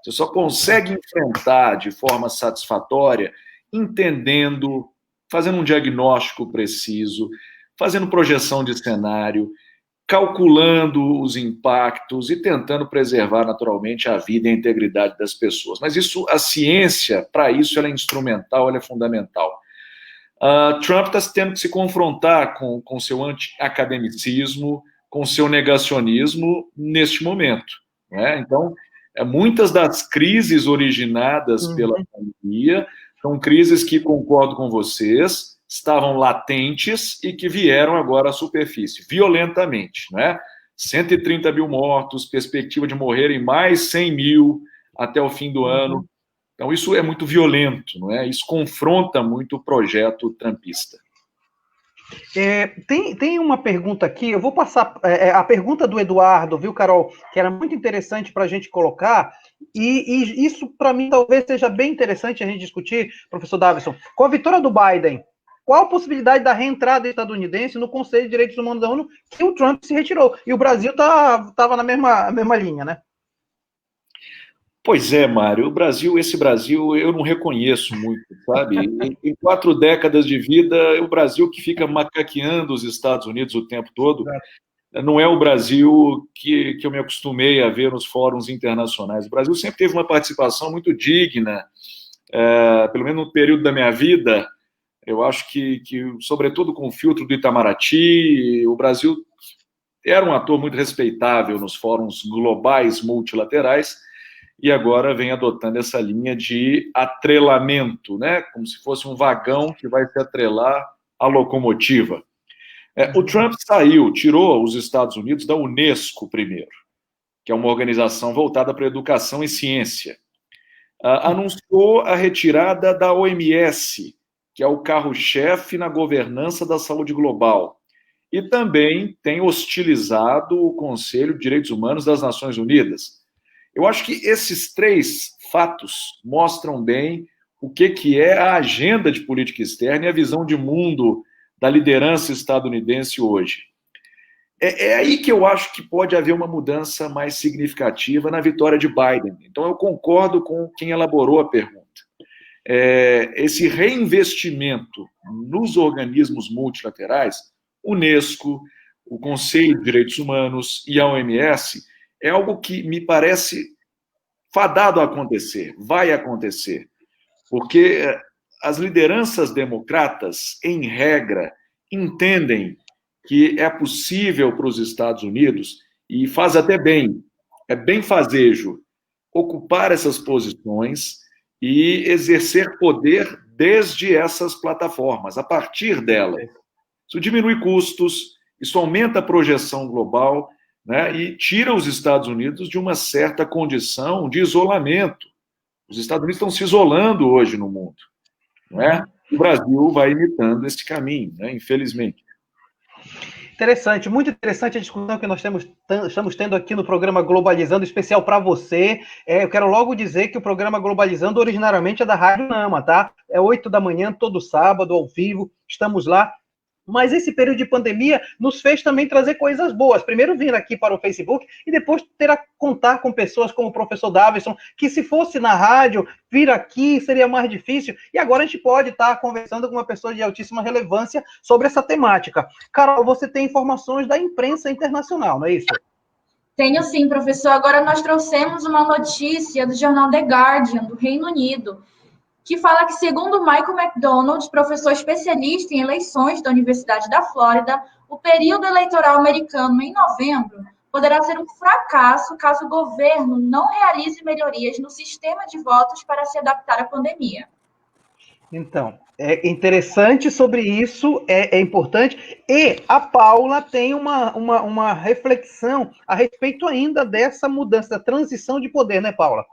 Você só consegue enfrentar de forma satisfatória, entendendo, fazendo um diagnóstico preciso, fazendo projeção de cenário, calculando os impactos e tentando preservar naturalmente a vida e a integridade das pessoas. Mas isso, a ciência, para isso, ela é instrumental, ela é fundamental. Trump está tendo que se confrontar com seu anti-academicismo, com seu negacionismo neste momento, né? Então, muitas das crises originadas pela pandemia são crises que, concordo com vocês, estavam latentes e que vieram agora à superfície, violentamente, né? 130 mil mortos, perspectiva de morrerem mais 100 mil até o fim do ano. Então, isso é muito violento, não é? Isso confronta muito o projeto trumpista. Tem uma pergunta aqui, eu vou passar a pergunta do Eduardo, viu, Carol, que era muito interessante para a gente colocar, e isso, para mim, talvez seja bem interessante a gente discutir, professor Davidson. Com a vitória do Biden, qual a possibilidade da reentrada estadunidense no Conselho de Direitos Humanos da ONU, que o Trump se retirou, e o Brasil estava na mesma linha, né? Pois é, Mário, esse Brasil eu não reconheço muito, sabe? Em 4 décadas de vida, o Brasil que fica macaqueando os Estados Unidos o tempo todo, não é o Brasil que eu me acostumei a ver nos fóruns internacionais. O Brasil sempre teve uma participação muito digna, pelo menos no período da minha vida. Eu acho que sobretudo com o filtro do Itamaraty, o Brasil era um ator muito respeitável nos fóruns globais multilaterais, e agora vem adotando essa linha de atrelamento, né? Como se fosse um vagão que vai se atrelar à locomotiva. O Trump tirou os Estados Unidos da Unesco primeiro, que é uma organização voltada para a educação e ciência. Anunciou a retirada da OMS, que é o carro-chefe na governança da saúde global. E também tem hostilizado o Conselho de Direitos Humanos das Nações Unidas. Eu acho que esses 3 fatos mostram bem o que é a agenda de política externa e a visão de mundo da liderança estadunidense hoje. É aí que eu acho que pode haver uma mudança mais significativa na vitória de Biden. Então, eu concordo com quem elaborou a pergunta. Esse reinvestimento nos organismos multilaterais, Unesco, o Conselho de Direitos Humanos e a OMS, é algo que me parece fadado a acontecer, vai acontecer, porque as lideranças democratas, em regra, entendem que é possível para os Estados Unidos, e faz até bem, é bem fazejo, ocupar essas posições e exercer poder desde essas plataformas, a partir delas. Isso diminui custos, isso aumenta a projeção global, né, e tira os Estados Unidos de uma certa condição de isolamento. Os Estados Unidos estão se isolando hoje no mundo, não é? O Brasil vai imitando esse caminho, né, infelizmente. Interessante, muito interessante a discussão que nós estamos tendo aqui no programa Globalizando, especial para você. Eu quero logo dizer que o programa Globalizando originariamente é da Rádio Nama, tá? É 8 da manhã, todo sábado, ao vivo, estamos lá. Mas esse período de pandemia nos fez também trazer coisas boas. Primeiro vir aqui para o Facebook e depois ter a contar com pessoas como o professor Davidson, que se fosse na rádio, vir aqui seria mais difícil. E agora a gente pode estar conversando com uma pessoa de altíssima relevância sobre essa temática. Carol, você tem informações da imprensa internacional, não é isso? Tenho sim, professor. Agora nós trouxemos uma notícia do jornal The Guardian, do Reino Unido, que fala que, segundo Michael McDonald, professor especialista em eleições da Universidade da Flórida, o período eleitoral americano em novembro poderá ser um fracasso caso o governo não realize melhorias no sistema de votos para se adaptar à pandemia. Então, é interessante sobre isso, é importante, e a Paula tem uma reflexão a respeito ainda dessa mudança, da transição de poder, né, Paula?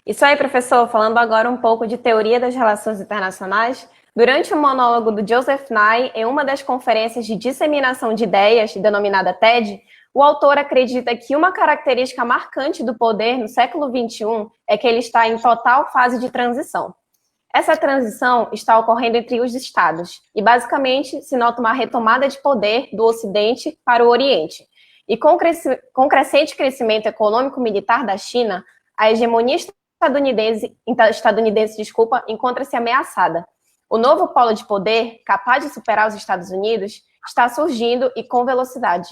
Isso aí, professor. Falando agora um pouco de teoria das relações internacionais, durante o monólogo do Joseph Nye, em uma das conferências de disseminação de ideias, denominada TED, o autor acredita que uma característica marcante do poder no século XXI é que ele está em total fase de transição. Essa transição está ocorrendo entre os estados, e basicamente se nota uma retomada de poder do Ocidente para o Oriente. E com o crescente crescimento econômico-militar da China, a hegemonia estadunidense, encontra-se ameaçada. O novo polo de poder, capaz de superar os Estados Unidos, está surgindo e com velocidade.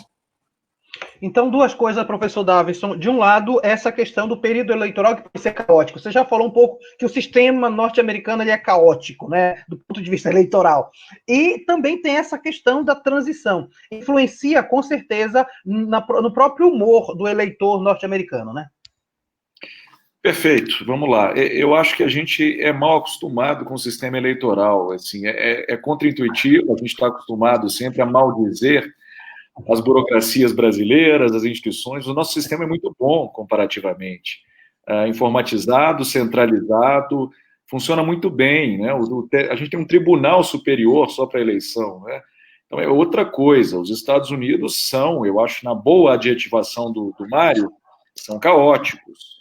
Então, duas coisas, professor Davidson. De um lado, essa questão do período eleitoral que pode ser caótico. Você já falou um pouco que o sistema norte-americano ele é caótico, né, do ponto de vista eleitoral. E também tem essa questão da transição. Influencia, com certeza, no próprio humor do eleitor norte-americano, né? Perfeito, vamos lá. Eu acho que a gente é mal acostumado com o sistema eleitoral. Assim, é contraintuitivo, a gente está acostumado sempre a maldizer as burocracias brasileiras, as instituições. O nosso sistema é muito bom comparativamente. Informatizado, centralizado, funciona muito bem, né? A gente tem um tribunal superior só para eleição, né? Então é outra coisa. Os Estados Unidos são, eu acho, na boa adjetivação do Mário, são caóticos.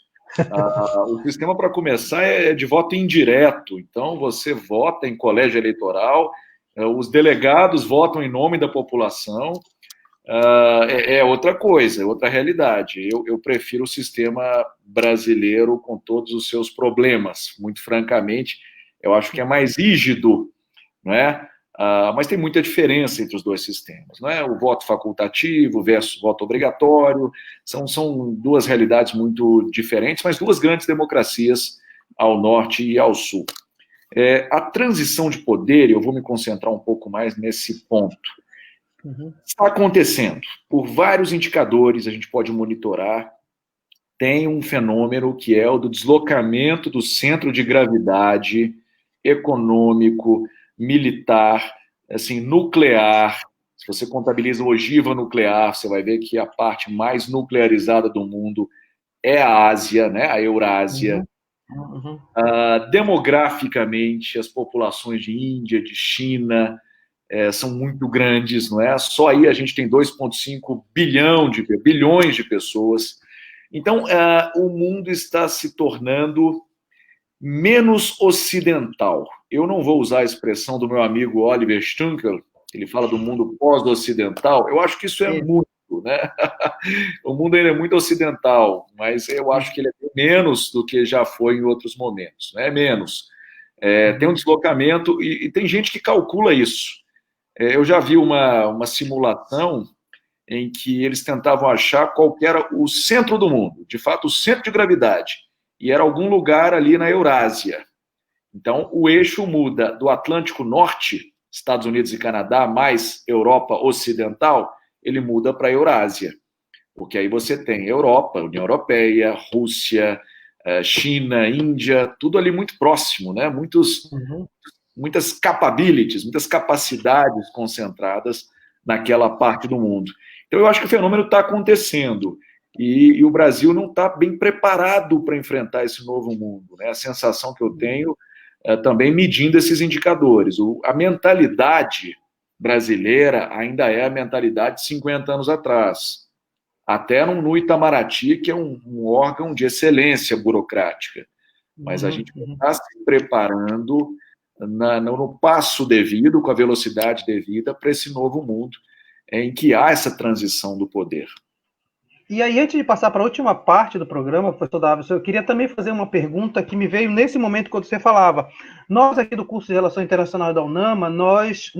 O sistema, para começar, é de voto indireto. Então você vota em colégio eleitoral, os delegados votam em nome da população. É outra coisa, é outra realidade. Eu prefiro o sistema brasileiro com todos os seus problemas, muito francamente. Eu acho que é mais rígido, não é? Mas tem muita diferença entre os dois sistemas, não é? O voto facultativo versus voto obrigatório são duas realidades muito diferentes, mas duas grandes democracias ao norte e ao sul. A transição de poder, eu vou me concentrar um pouco mais nesse ponto. Está acontecendo. Por vários indicadores a gente pode monitorar. Tem um fenômeno que é o do deslocamento do centro de gravidade econômico, militar, assim, nuclear. Se você contabiliza a ogiva nuclear, você vai ver que a parte mais nuclearizada do mundo é a Ásia, né? A Eurásia. Demograficamente, as populações de Índia, de China, são muito grandes, não é? Só aí a gente tem 2,5 bilhões de pessoas. Então, o mundo está se tornando menos ocidental. Eu não vou usar a expressão do meu amigo Oliver Stunkel, ele fala do mundo pós-ocidental. Eu acho que isso é muito, né? O mundo ainda é muito ocidental, mas eu acho que ele é menos do que já foi em outros momentos, né? Menos. Tem um deslocamento e tem gente que calcula isso. Eu já vi uma simulação em que eles tentavam achar qual que era o centro do mundo, de fato, o centro de gravidade, e era algum lugar ali na Eurásia. Então, o eixo muda do Atlântico Norte, Estados Unidos e Canadá, mais Europa Ocidental, ele muda para a Eurásia, porque aí você tem Europa, União Europeia, Rússia, China, Índia, tudo ali muito próximo, né? Muitas capabilities, muitas capacidades concentradas naquela parte do mundo. Então, eu acho que o fenômeno está acontecendo e o Brasil não está bem preparado para enfrentar esse novo mundo, né? A sensação que eu tenho também medindo esses indicadores. A mentalidade brasileira ainda é a mentalidade de 50 anos atrás, até no Itamaraty, que é um órgão de excelência burocrática. Mas a gente está se preparando no passo devido, com a velocidade devida, para esse novo mundo em que há essa transição do poder. E aí, antes de passar para a última parte do programa, professor Davidson, eu queria também fazer uma pergunta que me veio nesse momento quando você falava. Nós aqui do curso de Relações Internacionais da UNAMA, nós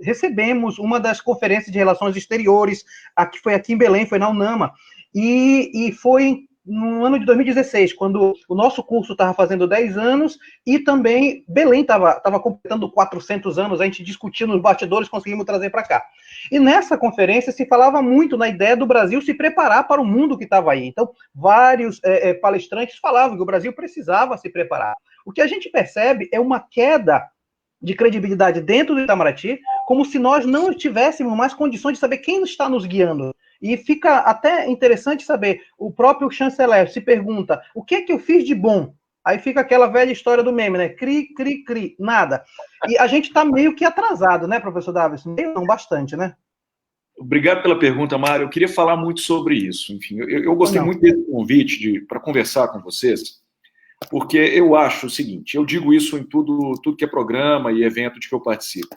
recebemos uma das conferências de relações exteriores, que foi aqui em Belém, foi na UNAMA, e foi no ano de 2016, quando o nosso curso estava fazendo 10 anos e também Belém estava completando 400 anos, a gente discutiu nos bastidores, conseguimos trazer para cá. E nessa conferência se falava muito na ideia do Brasil se preparar para o mundo que estava aí. Então, vários palestrantes falavam que o Brasil precisava se preparar. O que a gente percebe é uma queda de credibilidade dentro do Itamaraty, como se nós não tivéssemos mais condições de saber quem está nos guiando. E fica até interessante saber, o próprio chanceler se pergunta, o que é que eu fiz de bom? Aí fica aquela velha história do meme, né? Cri, cri, cri, nada. E a gente está meio que atrasado, né, professor Davidson? Meio não, bastante, né? Obrigado pela pergunta, Mário. Eu queria falar muito sobre isso. Enfim, eu gostei muito desse convite para conversar com vocês, porque eu acho o seguinte, eu digo isso em tudo que é programa e evento de que eu participo.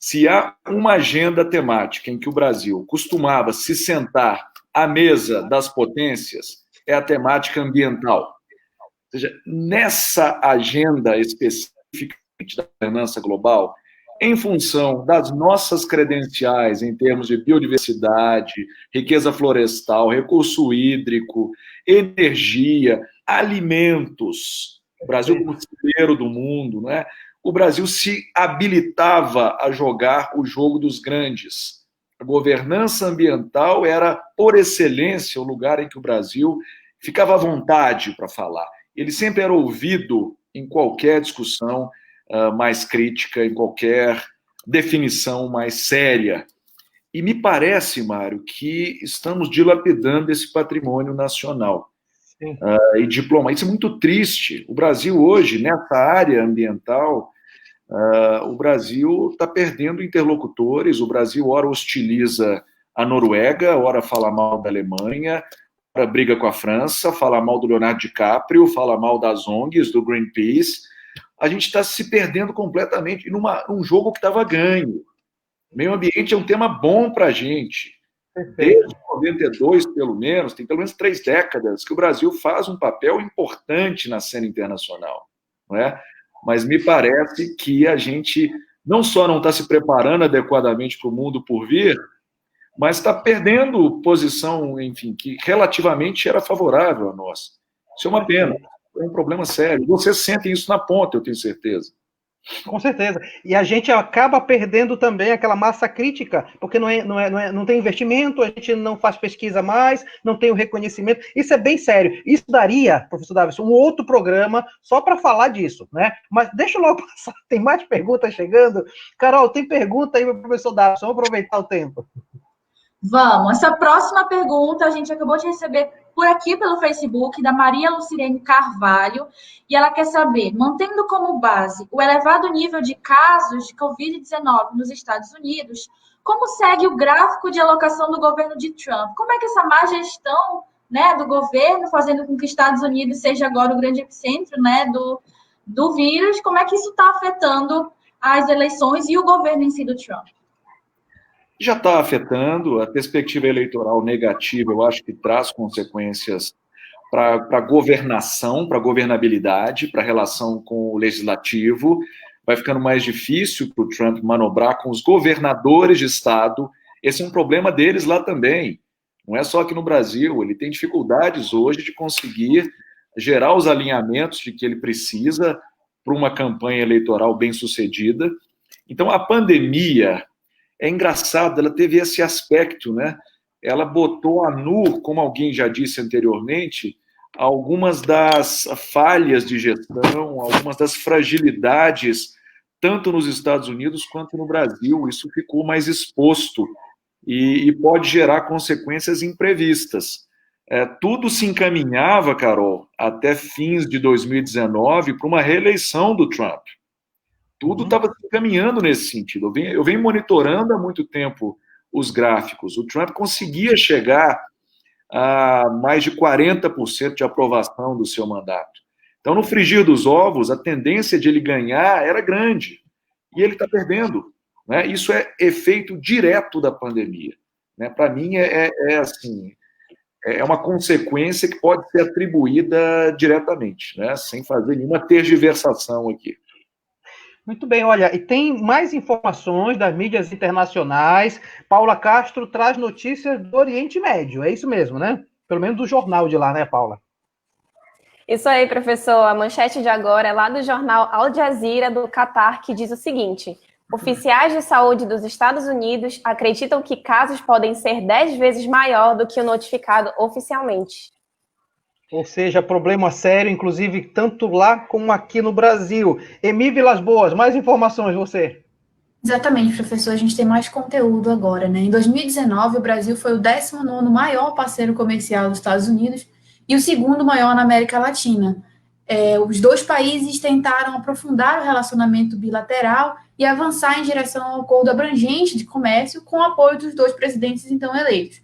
Se há uma agenda temática em que o Brasil costumava se sentar à mesa das potências, é a temática ambiental. Ou seja, nessa agenda específica da governança global, em função das nossas credenciais em termos de biodiversidade, riqueza florestal, recurso hídrico, energia, alimentos, o Brasil como celeiro do mundo, né? O Brasil se habilitava a jogar o jogo dos grandes. A governança ambiental era, por excelência, o lugar em que o Brasil ficava à vontade para falar. Ele sempre era ouvido em qualquer discussão mais crítica, em qualquer definição mais séria. E me parece, Mário, que estamos dilapidando esse patrimônio nacional. E diploma. Isso é muito triste. O Brasil hoje, nessa área ambiental, o Brasil está perdendo interlocutores. O Brasil, ora hostiliza a Noruega, ora fala mal da Alemanha, ora briga com a França, fala mal do Leonardo DiCaprio, fala mal das ONGs, do Greenpeace. A gente está se perdendo completamente num jogo que estava ganho. O meio ambiente é um tema bom para a gente. Desde 92, pelo menos, tem pelo menos 3 décadas que o Brasil faz um papel importante na cena internacional, não é? Mas me parece que a gente não só não está se preparando adequadamente para o mundo por vir, mas está perdendo posição, enfim, que relativamente era favorável a nós. Isso é uma pena, é um problema sério. Vocês sentem isso na ponta, eu tenho certeza. Com certeza. E a gente acaba perdendo também aquela massa crítica, porque não tem investimento, a gente não faz pesquisa mais, não tem o reconhecimento. Isso é bem sério. Isso daria, professor Davis, um outro programa só para falar disso, né? Mas deixa eu logo passar, tem mais perguntas chegando. Carol, tem pergunta aí para o professor Davis, vamos aproveitar o tempo. Vamos. Essa próxima pergunta a gente acabou de receber por aqui pelo Facebook, da Maria Lucirene Carvalho, e ela quer saber, mantendo como base o elevado nível de casos de Covid-19 nos Estados Unidos, como segue o gráfico de alocação do governo de Trump? Como é que essa má gestão, né, do governo, fazendo com que os Estados Unidos seja agora o grande epicentro, né, do vírus, como é que isso está afetando as eleições e o governo em si do Trump? Já está afetando. A perspectiva eleitoral negativa, eu acho que traz consequências para a governação, para a governabilidade, para a relação com o legislativo. Vai ficando mais difícil para o Trump manobrar com os governadores de estado. Esse é um problema deles lá também. Não é só aqui no Brasil. Ele tem dificuldades hoje de conseguir gerar os alinhamentos de que ele precisa para uma campanha eleitoral bem-sucedida. Então, a pandemia... É engraçado, ela teve esse aspecto, né? Ela botou a nu, como alguém já disse anteriormente, algumas das falhas de gestão, algumas das fragilidades, tanto nos Estados Unidos quanto no Brasil. Isso ficou mais exposto e pode gerar consequências imprevistas. Tudo se encaminhava, Carol, até fins de 2019 para uma reeleição do Trump. Tudo estava se encaminhando nesse sentido. Eu venho monitorando há muito tempo os gráficos. O Trump conseguia chegar a mais de 40% de aprovação do seu mandato. Então, no frigir dos ovos, a tendência de ele ganhar era grande. E ele está perdendo. Né? Isso é efeito direto da pandemia. Né? Para mim, assim, é uma consequência que pode ser atribuída diretamente, né? Sem fazer nenhuma tergiversação aqui. Muito bem, olha, e tem mais informações das mídias internacionais. Paula Castro traz notícias do Oriente Médio, é isso mesmo, né? Pelo menos do jornal de lá, né, Paula? Isso aí, professor. A manchete de agora é lá do jornal Al Jazeera do Catar, que diz o seguinte: oficiais de saúde dos Estados Unidos acreditam que casos podem ser 10 vezes maior do que o notificado oficialmente. Ou seja, problema sério, inclusive, tanto lá como aqui no Brasil. Emi Vilas Boas, mais informações, você. Exatamente, professor, a gente tem mais conteúdo agora, né? Em 2019, o Brasil foi o 19º maior parceiro comercial dos Estados Unidos e o segundo maior na América Latina. Os dois países tentaram aprofundar o relacionamento bilateral e avançar em direção ao acordo abrangente de comércio com o apoio dos dois presidentes então eleitos.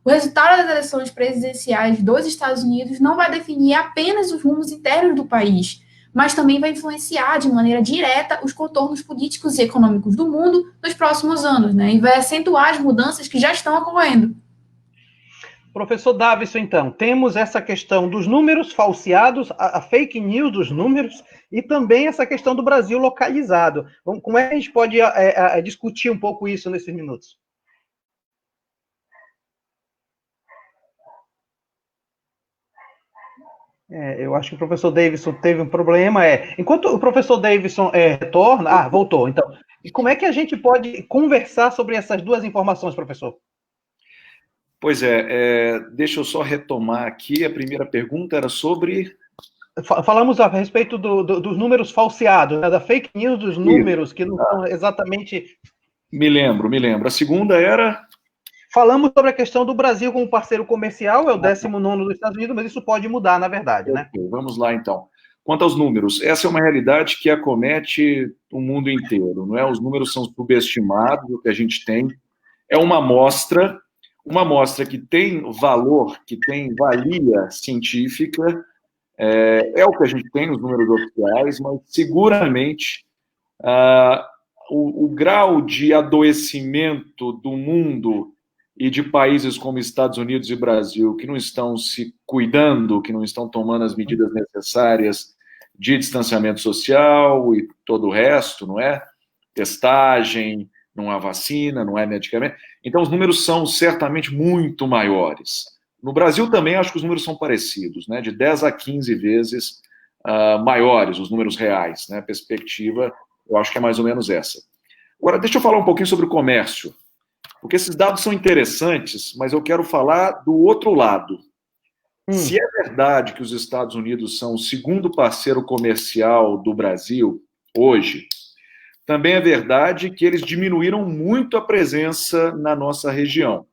O resultado das eleições presidenciais dos Estados Unidos não vai definir apenas os rumos internos do país, mas também vai influenciar de maneira direta os contornos políticos e econômicos do mundo nos próximos anos, né? E vai acentuar as mudanças que já estão ocorrendo. Professor Davison, então, temos essa questão dos números falseados, a fake news dos números, e também essa questão do Brasil localizado. Como é que a gente pode discutir um pouco isso nesses minutos? Eu acho que o professor Davidson teve um problema. Enquanto o professor Davidson retorna... voltou. Então, e como é que a gente pode conversar sobre essas duas informações, professor? Pois deixa eu só retomar aqui. A primeira pergunta era sobre... Falamos a respeito dos números falseados, né, da fake news dos números, que não são exatamente... Me lembro. A segunda era... Falamos sobre a questão do Brasil como parceiro comercial, é o 19º dos Estados Unidos, mas isso pode mudar, na verdade, né? Vamos lá, então. Quanto aos números, essa é uma realidade que acomete o mundo inteiro, não é? Os números são subestimados, o que a gente tem é uma amostra que tem valor, que tem valia científica, é o que a gente tem, os números oficiais, mas seguramente o grau de adoecimento do mundo e de países como Estados Unidos e Brasil, que não estão se cuidando, que não estão tomando as medidas necessárias de distanciamento social e todo o resto, não é? Testagem, não há vacina, não há medicamento. Então, os números são certamente muito maiores. No Brasil também acho que os números são parecidos, né? De 10 a 15 vezes maiores, os números reais, né? A perspectiva, eu acho que é mais ou menos essa. Agora, deixa eu falar um pouquinho sobre o comércio, porque esses dados são interessantes, mas eu quero falar do outro lado. Se é verdade que os Estados Unidos são o segundo parceiro comercial do Brasil hoje, também é verdade que eles diminuíram muito a presença na nossa região.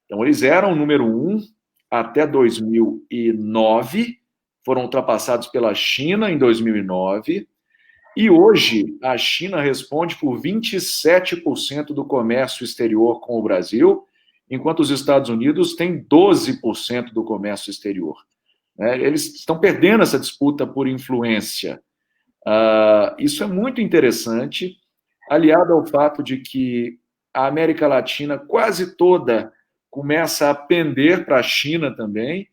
Então, eles eram o número 1 até 2009, foram ultrapassados pela China em 2009, e hoje a China responde por 27% do comércio exterior com o Brasil, enquanto os Estados Unidos têm 12% do comércio exterior. Eles estão perdendo essa disputa por influência. Isso é muito interessante, aliado ao fato de que a América Latina quase toda começa a pender para a China também.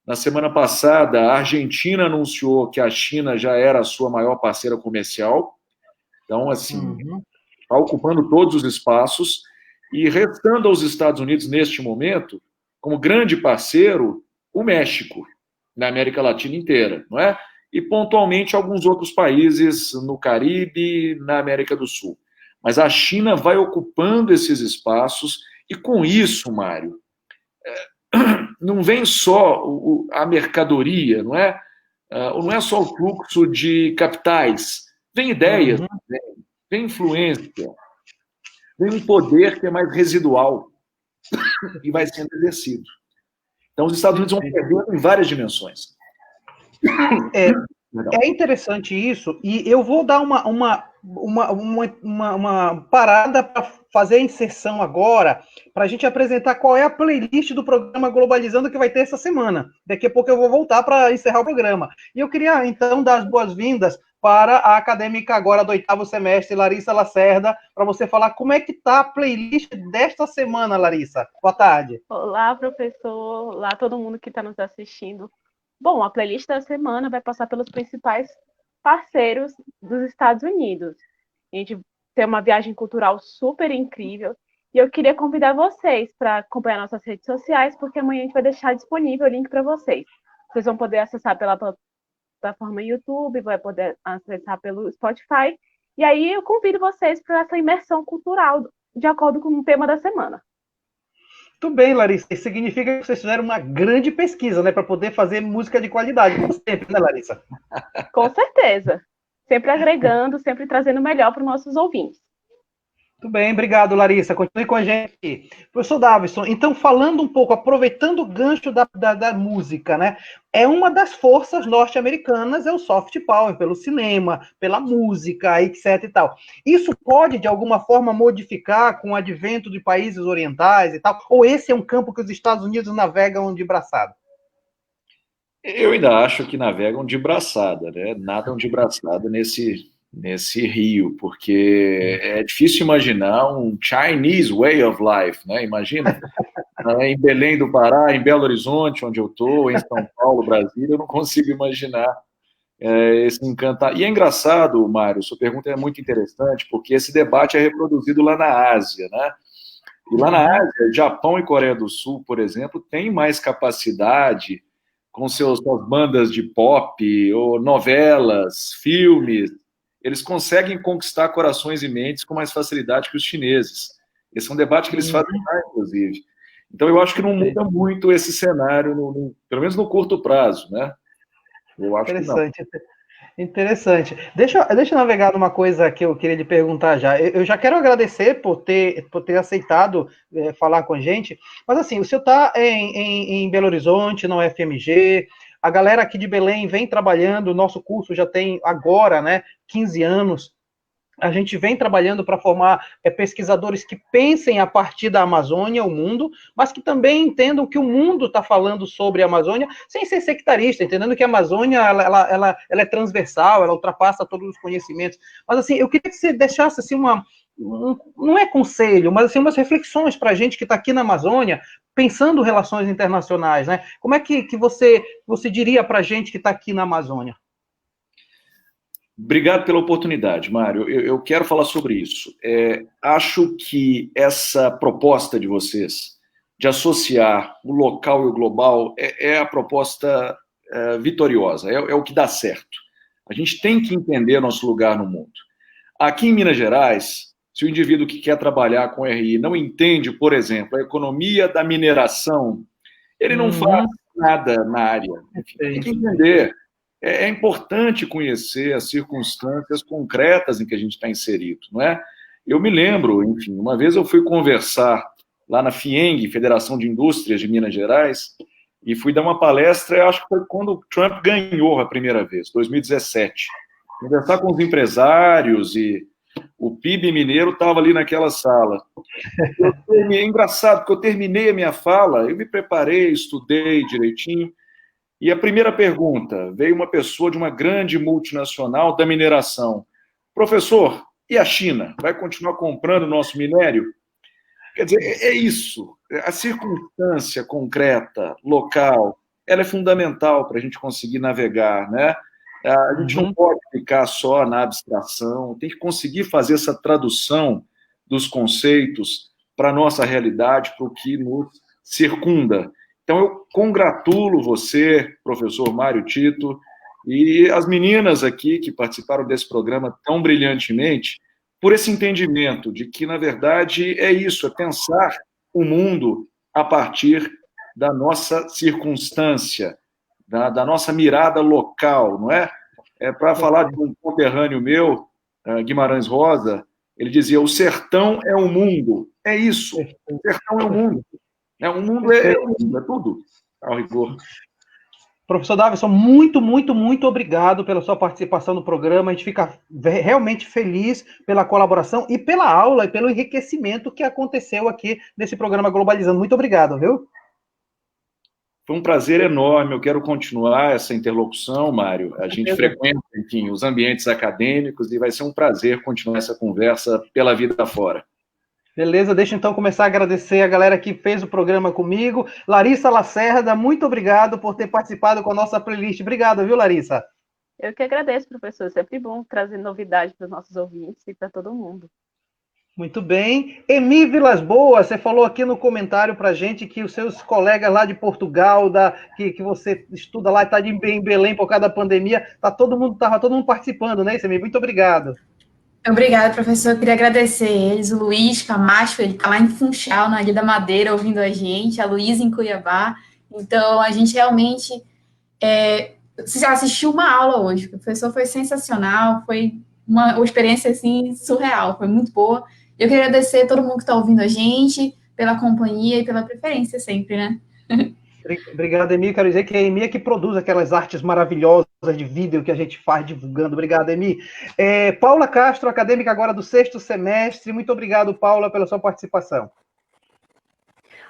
Na semana passada, a Argentina anunciou que a China já era a sua maior parceira comercial. Então, assim, está ocupando todos os espaços. E restando aos Estados Unidos, neste momento, como grande parceiro, o México, na América Latina inteira, não é? E, pontualmente, alguns outros países no Caribe, na América do Sul. Mas a China vai ocupando esses espaços, e com isso, Mário, não vem só a mercadoria, não é? Não é só o fluxo de capitais, vem ideias, vem influência, vem um poder que é mais residual e vai sendo exercido. Então, os Estados Unidos vão perdendo em várias dimensões. É interessante isso, e eu vou dar uma parada para fazer a inserção agora, para a gente apresentar qual é a playlist do programa Globalizando que vai ter essa semana. Daqui a pouco eu vou voltar para encerrar o programa. E eu queria, então, dar as boas-vindas para a acadêmica agora do 8º semestre, Larissa Lacerda, para você falar como é que está a playlist desta semana, Larissa. Boa tarde. Olá, professor. Olá, todo mundo que está nos assistindo. Bom, a playlist da semana vai passar pelos principais parceiros dos Estados Unidos. A gente tem uma viagem cultural super incrível e eu queria convidar vocês para acompanhar nossas redes sociais, porque amanhã a gente vai deixar disponível o link para vocês. Vocês vão poder acessar pela plataforma YouTube, vai poder acessar pelo Spotify, e aí eu convido vocês para essa imersão cultural de acordo com o tema da semana. Muito bem, Larissa. Isso significa que vocês fizeram uma grande pesquisa, né, para poder fazer música de qualidade, como sempre, né, Larissa? Com certeza. Sempre agregando, sempre trazendo o melhor para os nossos ouvintes. Muito bem, obrigado, Larissa. Continue com a gente aqui. Professor Davison, então, falando um pouco, aproveitando o gancho da música, né? É uma das forças norte-americanas, é o soft power, pelo cinema, pela música, etc e tal. Isso pode, de alguma forma, modificar com o advento de países orientais e tal? Ou esse é um campo que os Estados Unidos navegam de braçada? Eu ainda acho que navegam de braçada, né? Nadam de braçada nesse rio, porque é difícil imaginar um Chinese way of life, né? Imagina em Belém do Pará, em Belo Horizonte, onde eu estou, em São Paulo, Brasília, eu não consigo imaginar esse encantar. E é engraçado, Mário, sua pergunta é muito interessante, porque esse debate é reproduzido lá na Ásia, né? E lá na Ásia, Japão e Coreia do Sul, por exemplo, têm mais capacidade com suas bandas de pop, ou novelas, filmes. Eles conseguem conquistar corações e mentes com mais facilidade que os chineses. Esse é um debate que eles fazem lá, inclusive. Então, eu acho que não muda muito esse cenário, pelo menos no curto prazo, né? Eu acho interessante. Que não. Interessante. Deixa eu navegar numa coisa que eu queria lhe perguntar já. Eu já quero agradecer por ter aceitado falar com a gente, mas assim, o senhor está em Belo Horizonte, na UFMG, a galera aqui de Belém vem trabalhando, o nosso curso já tem agora, né, 15 anos, a gente vem trabalhando para formar pesquisadores que pensem a partir da Amazônia, o mundo, mas que também entendam que o mundo está falando sobre a Amazônia, sem ser sectarista, entendendo que a Amazônia ela é transversal, ela ultrapassa todos os conhecimentos. Mas assim, eu queria que você deixasse assim não é conselho, mas assim umas reflexões para a gente que está aqui na Amazônia, pensando relações internacionais, né? Como é que você diria para a gente que está aqui na Amazônia? Obrigado pela oportunidade, Mário. Eu quero falar sobre isso. Acho que essa proposta de vocês, de associar o local e o global, é a proposta vitoriosa, é o que dá certo. A gente tem que entender nosso lugar no mundo. Aqui em Minas Gerais, se o indivíduo que quer trabalhar com RI não entende, por exemplo, a economia da mineração, ele não faz nada na área. Enfim, tem que entender. É importante conhecer as circunstâncias concretas em que a gente está inserido, não é? Eu me lembro, enfim, uma vez eu fui conversar lá na FIENG, Federação de Indústrias de Minas Gerais, e fui dar uma palestra, eu acho que foi quando o Trump ganhou a primeira vez, 2017. Conversar com os empresários e o PIB mineiro estava ali naquela sala. É engraçado, porque eu terminei a minha fala, eu me preparei, estudei direitinho, e a primeira pergunta, veio uma pessoa de uma grande multinacional da mineração. Professor, e a China? Vai continuar comprando o nosso minério? Quer dizer, é isso. A circunstância concreta, local, ela é fundamental para a gente conseguir navegar, né? A gente não pode ficar só na abstração, tem que conseguir fazer essa tradução dos conceitos para a nossa realidade, para o que nos circunda. Então, eu congratulo você, professor Mário Tito, e as meninas aqui que participaram desse programa tão brilhantemente, por esse entendimento de que, na verdade, é isso, é pensar o mundo a partir da nossa circunstância, da nossa mirada local, não é? Para falar de um conterrâneo meu, Guimarães Rosa, ele dizia, o sertão é o mundo. É isso, o sertão é o mundo. O mundo é tudo, ao rigor. Professor Davison, muito, muito, muito obrigado pela sua participação no programa. A gente fica realmente feliz pela colaboração e pela aula e pelo enriquecimento que aconteceu aqui nesse programa Globalizando. Muito obrigado, viu? Foi um prazer enorme. Eu quero continuar essa interlocução, Mário. A gente frequenta, enfim, os ambientes acadêmicos e vai ser um prazer continuar essa conversa pela vida fora. Beleza, deixa então começar a agradecer a galera que fez o programa comigo. Larissa Lacerda, muito obrigado por ter participado com a nossa playlist. Obrigado, viu, Larissa? Eu que agradeço, professor. Sempre bom trazer novidade para os nossos ouvintes e para todo mundo. Muito bem. Emi Vilas Boas, você falou aqui no comentário para gente que os seus colegas lá de Portugal, que você estuda lá e está em Belém por causa da pandemia, estava todo mundo participando, né, Emi? Muito obrigado. Obrigada, professor. Eu queria agradecer eles. O Luiz Camacho, ele está lá em Funchal, na Ilha da Madeira, ouvindo a gente. A Luísa em Cuiabá. Então, a gente realmente assistiu uma aula hoje. O professor foi sensacional. Foi uma experiência, assim, surreal. Foi muito boa. Eu queria agradecer a todo mundo que está ouvindo a gente, pela companhia e pela preferência sempre, né? Obrigado, Emi. Quero dizer que é a Emi que produz aquelas artes maravilhosas de vídeo que a gente faz divulgando. Obrigado, Emi. Paula Castro, acadêmica agora do 6º semestre. Muito obrigado, Paula, pela sua participação.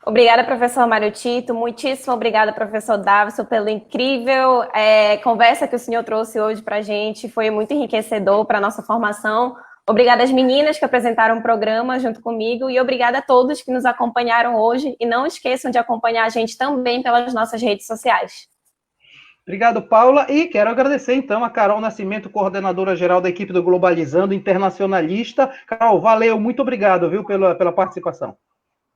Obrigada, professor Mário Tito. Muitíssimo obrigada, professor Davison, pela incrível conversa que o senhor trouxe hoje para a gente. Foi muito enriquecedor para a nossa formação. Obrigada às meninas que apresentaram o programa junto comigo e obrigada a todos que nos acompanharam hoje. E não esqueçam de acompanhar a gente também pelas nossas redes sociais. Obrigado, Paula. E quero agradecer, então, a Carol Nascimento, coordenadora-geral da equipe do Globalizando, internacionalista. Carol, valeu, muito obrigado, viu, pela participação.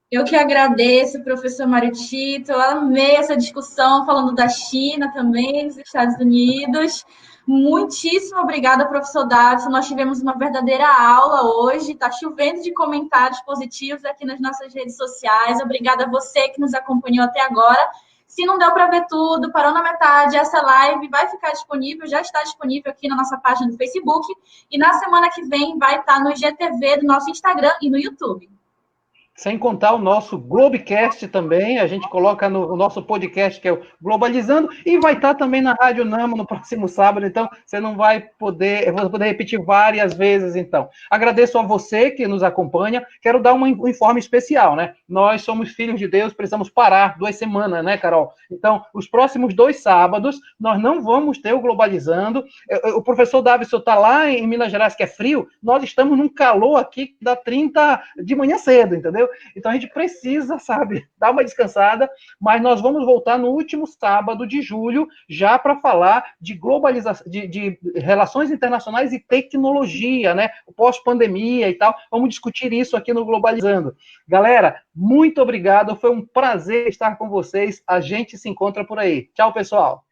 Eu que agradeço, professor Mário Tito. Eu amei essa discussão falando da China também, dos Estados Unidos. Muitíssimo obrigada, professor Davison. Nós tivemos uma verdadeira aula hoje. Está chovendo de comentários positivos aqui nas nossas redes sociais. Obrigada a você que nos acompanhou até agora. Se não deu para ver tudo, parou na metade, essa live vai ficar disponível, já está disponível aqui na nossa página do Facebook. E na semana que vem vai estar no IGTV do nosso Instagram e no YouTube. Sem contar o nosso Globecast também, a gente coloca no nosso podcast, que é o Globalizando, e vai estar também na Rádio Nama no próximo sábado, então você não vai poder, eu vou poder repetir várias vezes, então. Agradeço a você que nos acompanha, quero dar um informe especial, né? Nós somos filhos de Deus, precisamos parar 2 semanas, né, Carol? Então, os próximos 2 sábados, nós não vamos ter o Globalizando. O professor Davison está lá em Minas Gerais, que é frio, nós estamos num calor aqui que dá 30 de manhã cedo, entendeu? Então a gente precisa, sabe, dar uma descansada, mas nós vamos voltar no último sábado de julho, já para falar de globalização, de relações internacionais e tecnologia, né? Pós-pandemia e tal. Vamos discutir isso aqui no Globalizando. Galera, muito obrigado, foi um prazer estar com vocês. A gente se encontra por aí. Tchau, pessoal.